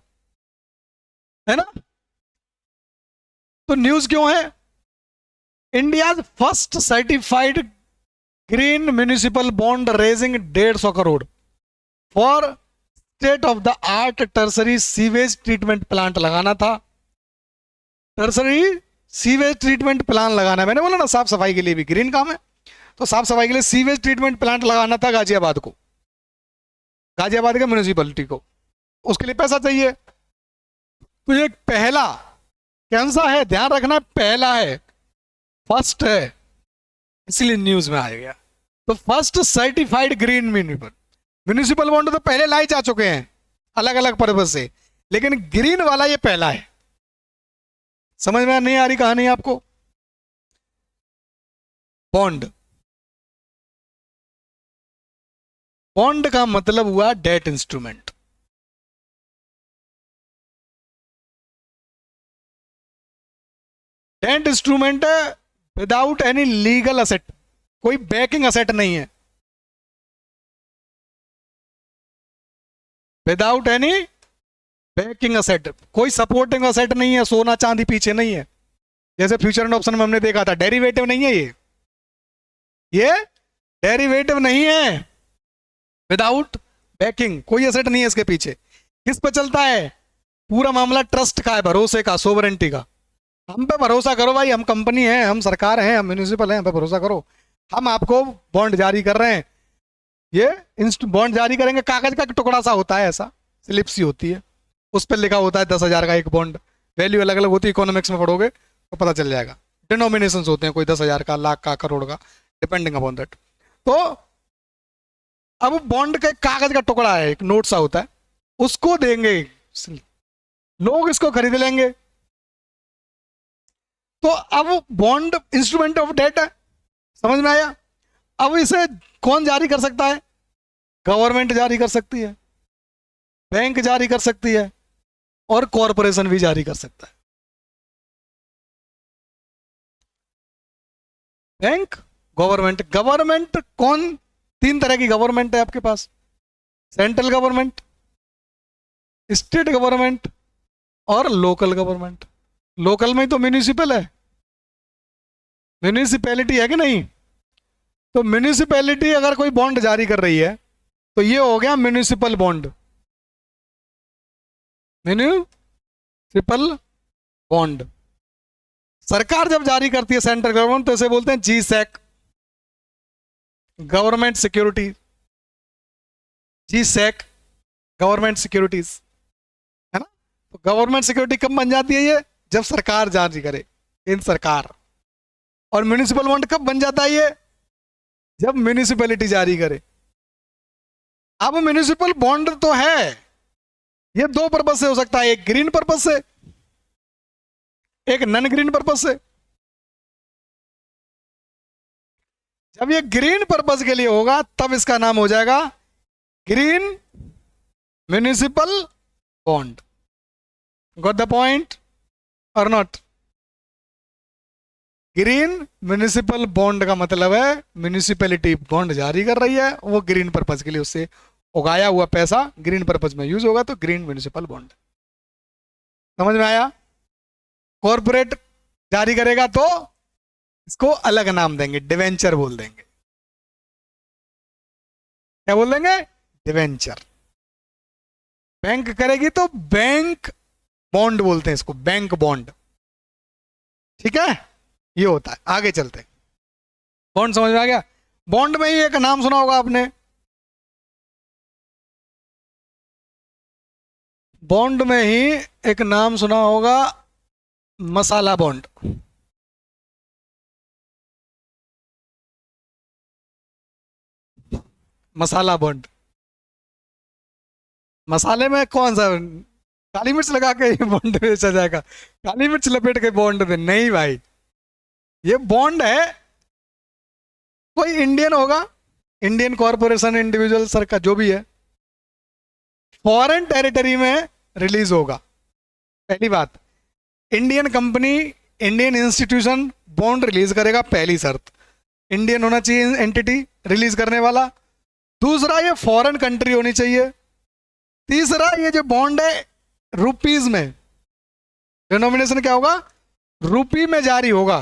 है ना। तो न्यूज क्यों है, India first certified green municipal bond raising 150 crore for state of the art tertiary sewage treatment plant लगाना था। टर्सरी सीवेज ट्रीटमेंट प्लांट लगाना है, मैंने बोला ना साफ सफाई के लिए भी ग्रीन काम है, तो साफ सफाई के लिए सीवेज ट्रीटमेंट प्लांट लगाना था गाजियाबाद को, गाजियाबाद के म्यूनिसिपलिटी को, उसके लिए पैसा चाहिए। तो ये पहला कौन सा है, ध्यान रखना, पहला है, फर्स्ट है, इसलिए न्यूज में आ गया। तो first certified green municipal bond तो पहले लाए जा चुके हैं अलग अलग पर्पज से, लेकिन ग्रीन वाला ये पहला है। समझ में नहीं आ रही कहानी आपको। बॉन्ड, बॉन्ड का मतलब हुआ debt instrument. Debt instrument without any legal asset, कोई बैकिंग असेट नहीं है, विदाउट एनी बैकिंग असेट, कोई सपोर्टिंग असेट नहीं है, सोना चांदी पीछे नहीं है, जैसे फ्यूचर एंड ऑप्शन में हमने देखा था। डेरिवेटिव नहीं है ये डेरिवेटिव नहीं है, विदाउट बैकिंग, कोई एसेट नहीं है इसके पीछे। किस पे चलता है, पूरा मामला ट्रस्ट का है, भरोसे का, सोवरेंटी का। हम पे भरोसा करो भाई, हम कंपनी हैं, हम सरकार हैं, हम म्यूनिसिपल हैं, हम पे भरोसा करो, हम आपको बॉन्ड जारी कर रहे हैं। ये बॉन्ड जारी करेंगे, कागज का टुकड़ा सा होता है, ऐसा स्लिप सी होती है, उस पर लिखा होता है 10,000 का एक बॉन्ड, वैल्यू अलग अलग होती है, इकोनॉमिक्स में पढ़ोगे तो पता चल जाएगा, डिनोमिनेशन होते हैं, कोई 10,000 का, लाख का, करोड़ का, डिपेंडिंग अपॉन दैट। तो अब बॉन्ड का एक कागज का टुकड़ा है, एक नोट सा होता है, उसको देंगे, लोग इसको खरीद लेंगे। तो अब बॉन्ड इंस्ट्रूमेंट ऑफ डेट है, समझ में आया। अब इसे कौन जारी कर सकता है, गवर्नमेंट जारी कर सकती है, बैंक जारी कर सकती है, और कॉरपोरेशन भी जारी कर सकता है। बैंक, गवर्नमेंट, गवर्नमेंट कौन, तीन तरह की गवर्नमेंट है आपके पास, सेंट्रल गवर्नमेंट, स्टेट गवर्नमेंट और लोकल गवर्नमेंट। लोकल में तो म्यूनिसिपल है, म्यूनिसिपैलिटी है कि नहीं। तो म्यूनिसिपैलिटी अगर कोई बॉन्ड जारी कर रही है तो ये हो गया म्यूनिसिपल बॉन्ड, म्यूनिसिपल बॉन्ड। सरकार जब जारी करती है, सेंट्रल गवर्नमेंट, तो इसे बोलते हैं जी सैक, गवर्नमेंट सिक्योरिटी, जी सैक, गवर्नमेंट सिक्योरिटीज, है ना। तो गवर्नमेंट सिक्योरिटी कब बन जाती है ये, जब सरकार जारी करे, केंद्र सरकार। और म्यूनिसिपल बॉन्ड कब बन जाता है ये, जब म्यूनिसिपैलिटी जारी करे। अब म्यूनिसिपल बॉन्ड तो है, ये दो पर्पज से हो सकता है, एक ग्रीन पर्पज से, एक नॉन ग्रीन पर्पज से। जब ये ग्रीन पर्पज के लिए होगा तब इसका नाम हो जाएगा green municipal bond. Got the point और नॉट। ग्रीन म्यूनिसिपल बॉन्ड का मतलब है म्यूनिसिपैलिटी बॉन्ड जारी कर रही है, वो ग्रीन पर्पज के लिए, उससे उगाया हुआ पैसा ग्रीन पर्पज में यूज होगा, तो ग्रीन म्यूनिसिपल बॉन्ड। समझ में आया। कॉर्पोरेट जारी करेगा तो इसको अलग नाम देंगे, डिवेंचर बोल देंगे। क्या बोल देंगे, डिवेंचर। बैंक करेगी तो बैंक बॉन्ड बोलते हैं इसको, बैंक बॉन्ड। ठीक है, ये होता है। आगे चलते, बॉन्ड समझ में आ गया। बॉन्ड में ही एक नाम सुना होगा आपने, बॉन्ड में ही एक नाम सुना होगा, मसाला बॉन्ड। मसाला बॉन्ड, मसाले में कौन सा, काली मिर्च लगा के ये बॉन्ड बेचा जाएगा, काली मिर्च लपेट के बॉन्ड दे, नहीं भाई। ये बॉन्ड है, कोई इंडियन होगा, इंडियन कॉरपोरेशन, इंडिविजुअल सरकार जो भी है, फॉरेन टेरिटरी में रिलीज होगा। पहली बात, Indian company, Indian institution bond release करेगा, पहली शर्त इंडियन होना चाहिए एंटिटी रिलीज करने वाला। दूसरा, ये फॉरेन कंट्री होनी चाहिए। तीसरा, ये जो बॉन्ड है रुपीज में, डिनोमिनेशन क्या होगा, रुपी में जारी होगा।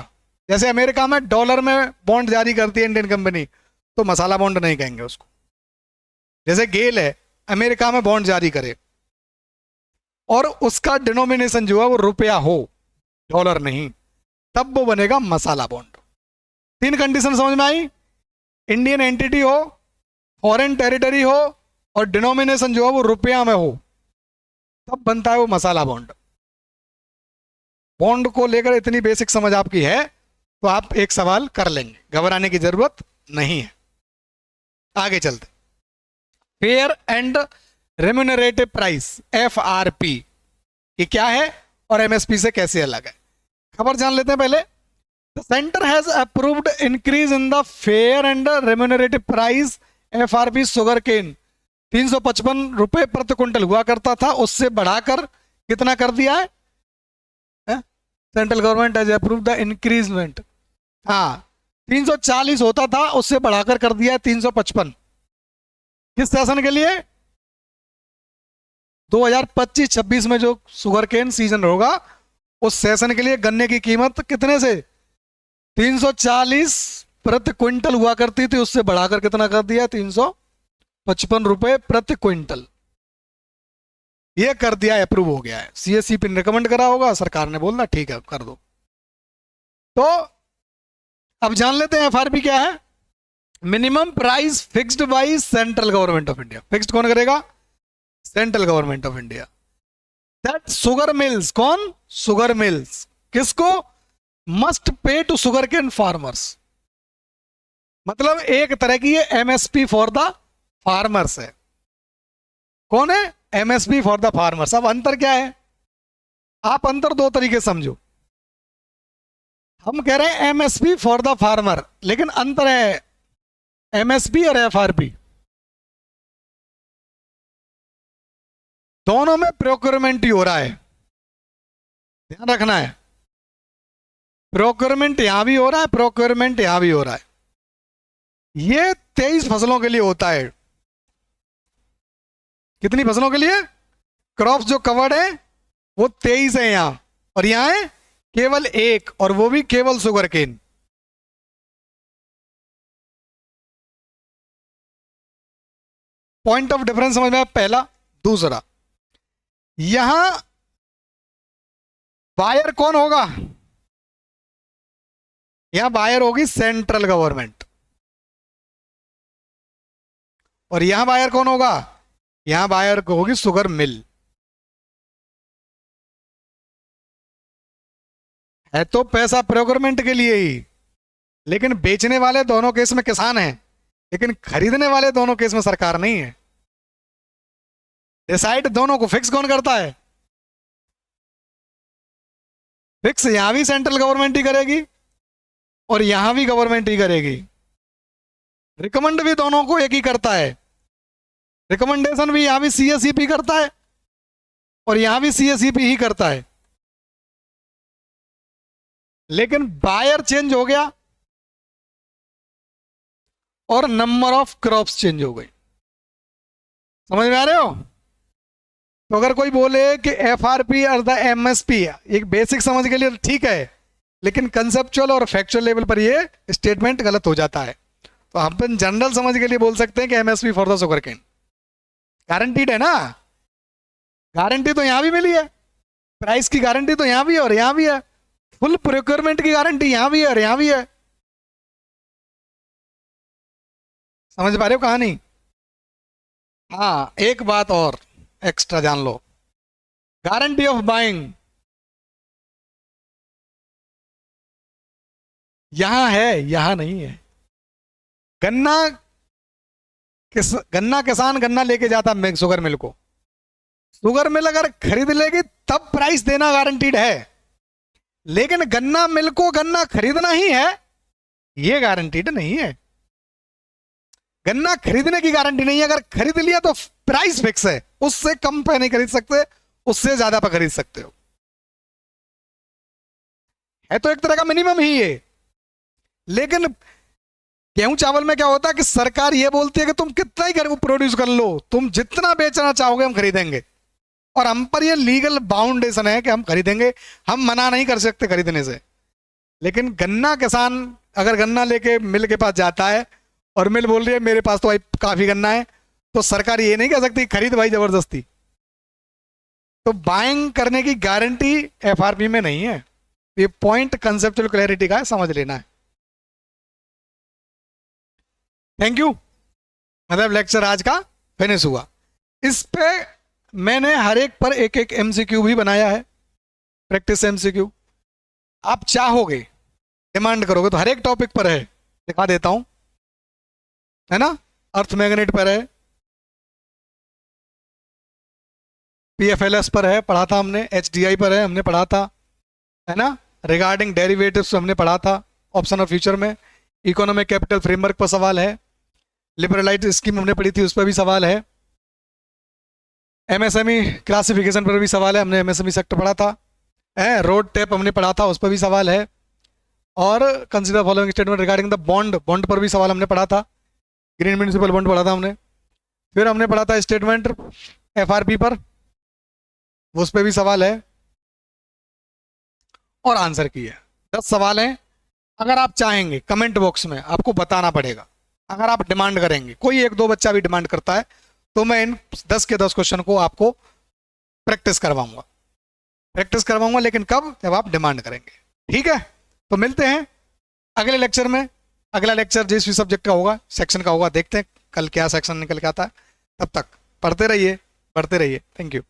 जैसे अमेरिका में डॉलर में बॉन्ड जारी करती है इंडियन कंपनी, तो मसाला बॉन्ड नहीं कहेंगे उसको। जैसे गेल है, अमेरिका में बॉन्ड जारी करे और उसका डिनोमिनेशन जो है वो रुपया हो, डॉलर नहीं, तब वो बनेगा मसाला बॉन्ड। 3 कंडीशन समझ में आई, इंडियन एंटिटी हो, फॉरेन टेरिटरी हो और डिनोमिनेशन जो है वो रुपया में हो, तब बनता है वो मसाला बॉन्ड। बॉन्ड को लेकर इतनी बेसिक समझ आपकी है तो आप एक सवाल कर लेंगे, घबराने की जरूरत नहीं है। आगे चलते, fair and remunerative price, FRP, ये क्या है और MSP से कैसे अलग है, खबर जान लेते हैं पहले। The centre has approved increase in the fair and remunerative price FRP sugar cane. 355 रुपए प्रति क्विंटल हुआ करता था, उससे बढ़ाकर कितना कर दिया है, central government has approved the increment. हाँ, 340 होता था, उससे बढ़ाकर कर दिया है 355। किस सेशन के लिए, 2025-26 में जो शुगर केन सीजन होगा उस सेशन के लिए गन्ने की कीमत कितने से 340 प्रति क्विंटल हुआ करती थी, उससे बढ़ाकर कितना कर दिया, 355 रुपए प्रति क्विंटल। ये कर दिया, अप्रूव हो गया है। CSCP ने रिकमेंड करा होगा, सरकार ने बोलना ठीक है कर दो। तो अब जान लेते हैं FRP क्या है। Minimum price fixed by central government of India. Fixed कौन करेगा, central government of India. That sugar mills, कौन, शुगर मिल्स, किसको, must pay to sugar cane farmers. मतलब एक तरह की ये MSP फॉर द फार्मर्स है। कौन है, MSP फॉर द फार्मर्स। अब अंतर क्या है, आप अंतर 2 तरीके समझो। हम कह रहे हैं MSP फॉर द फार्मर, लेकिन अंतर है MSP और FRP, दोनों में प्रोक्योरमेंट ही हो रहा है, ध्यान रखना है। प्रोक्योरमेंट यहां भी हो रहा है, प्रोक्योरमेंट यहां भी हो रहा है। ये 23 फसलों के लिए होता है। कितनी फसलों के लिए, क्रॉप्स जो कवर्ड है वो 23 है यहां, और यहां है केवल 1, और वो भी केवल sugar cane. Point of difference समझ में आया पहला। दूसरा, यहां बायर कौन होगा, यहां बायर होगी सेंट्रल गवर्नमेंट, और यहां बायर कौन होगा, यहां बायर को होगी शुगर मिल। है तो पैसा प्रोक्योरमेंट के लिए ही, लेकिन बेचने वाले दोनों केस में किसान हैं, लेकिन खरीदने वाले दोनों केस में सरकार नहीं है। डिसाइड दोनों को फिक्स कौन करता है, फिक्स यहां भी सेंट्रल गवर्नमेंट ही करेगी और यहां भी गवर्नमेंट ही करेगी। रिकमेंड भी दोनों को एक ही करता है, रिकमेंडेशन भी यहां भी CSCP करता है और यहां भी CSCP ही करता है, लेकिन बायर चेंज हो गया और नंबर ऑफ क्रॉप्स चेंज हो गई। समझ में आ रहे हो। तो अगर कोई बोले कि FRP और द MSP, एक बेसिक समझ के लिए ठीक है, लेकिन कंसेप्चुअल और फैक्चुअल लेवल पर ये स्टेटमेंट गलत हो जाता है। तो हम जनरल समझ के लिए बोल सकते हैं कि MSP for the sugar cane, guaranteed है ना। गारंटी तो यहाँ भी मिली है, प्राइस की गारंटी तो यहाँ भी है और यहाँ भी है, फुल प्रोक्योरमेंट की गारंटी यहाँ भी है और यहाँ भी है। समझ पा रहे हो कहानी? हाँ, एक बात और एक्स्ट्रा जान लो, गारंटी ऑफ बाइंग यहां है, यहां नहीं है। गन्ना गन्ना किसान गन्ना लेके जाता शुगर मिल को, शुगर मिल अगर खरीद लेगी तब प्राइस देना गारंटीड है, लेकिन गन्ना मिल को गन्ना खरीदना ही है ये गारंटीड नहीं है। गन्ना खरीदने की गारंटी नहीं है, अगर खरीद लिया तो प्राइस फिक्स है, उससे कम पे नहीं खरीद सकते, उससे ज्यादा पे खरीद सकते हो। है तो एक तरह का मिनिमम ही ये। लेकिन गेहूं चावल में क्या होता है कि सरकार ये बोलती है कि तुम कितना ही प्रोड्यूस कर लो, तुम जितना बेचना चाहोगे हम खरीदेंगे, और हम पर ये लीगल बाउंडेशन है कि हम खरीदेंगे, हम मना नहीं कर सकते खरीदने से। लेकिन गन्ना किसान अगर गन्ना लेके मिल के पास जाता है और मिल बोल रही है मेरे पास तो भाई काफी गन्ना है, तो सरकार ये नहीं कह सकती खरीद भाई जबरदस्ती। तो बाइंग करने की गारंटी एफआरपी में नहीं है। ये पॉइंट कंसेप्चुअल क्लैरिटी का है, समझ लेना है। Thank you. मतलब लेक्चर आज का फिनिश हुआ। इस पे मैंने हर एक पर एक एक एमसीक्यू भी बनाया है, प्रैक्टिस एमसीक्यू। आप चाहोगे, डिमांड करोगे तो हर एक टॉपिक पर है, दिखा देता हूं, है ना। अर्थ मैग्नेट पर है, पीएफएलएस पर है, पढ़ा था हमने, एचडीआई पर है, हमने पढ़ा था, है ना। रिगार्डिंग डेरिवेटिव्स हमने पढ़ा था, ऑप्शन ऑफ फ्यूचर में। इकोनॉमिक कैपिटल फ्रेमवर्क पर सवाल है, लिबरलाइज स्कीम हमने पढ़ी थी, उस पर भी सवाल है। एमएसएमई क्लासिफिकेशन पर भी सवाल है, हमने एमएसएमई सेक्टर पढ़ा था। रोड टैप हमने पढ़ा था, उस पर भी सवाल है। और consider following statement regarding the bond, bond पर भी सवाल हमने पढ़ा था, ग्रीन म्यूनिसिपल बॉन्ड पढ़ा था हमने। फिर हमने पढ़ा था स्टेटमेंट एफआरपी पर, उस पर भी सवाल है और आंसर की है। 10 सवाल हैं। अगर आप चाहेंगे कमेंट बॉक्स में आपको बताना पड़ेगा, अगर आप डिमांड करेंगे, कोई एक दो बच्चा भी डिमांड करता है तो मैं इन 10 के 10 क्वेश्चन को आपको प्रैक्टिस करवाऊंगा, लेकिन कब? जब आप डिमांड करेंगे। ठीक है, तो मिलते हैं अगले लेक्चर में। अगला लेक्चर जिस भी सब्जेक्ट का होगा, सेक्शन का होगा, देखते हैं कल क्या सेक्शन निकल के आता है। तब तक पढ़ते रहिए, पढ़ते रहिए। Thank you.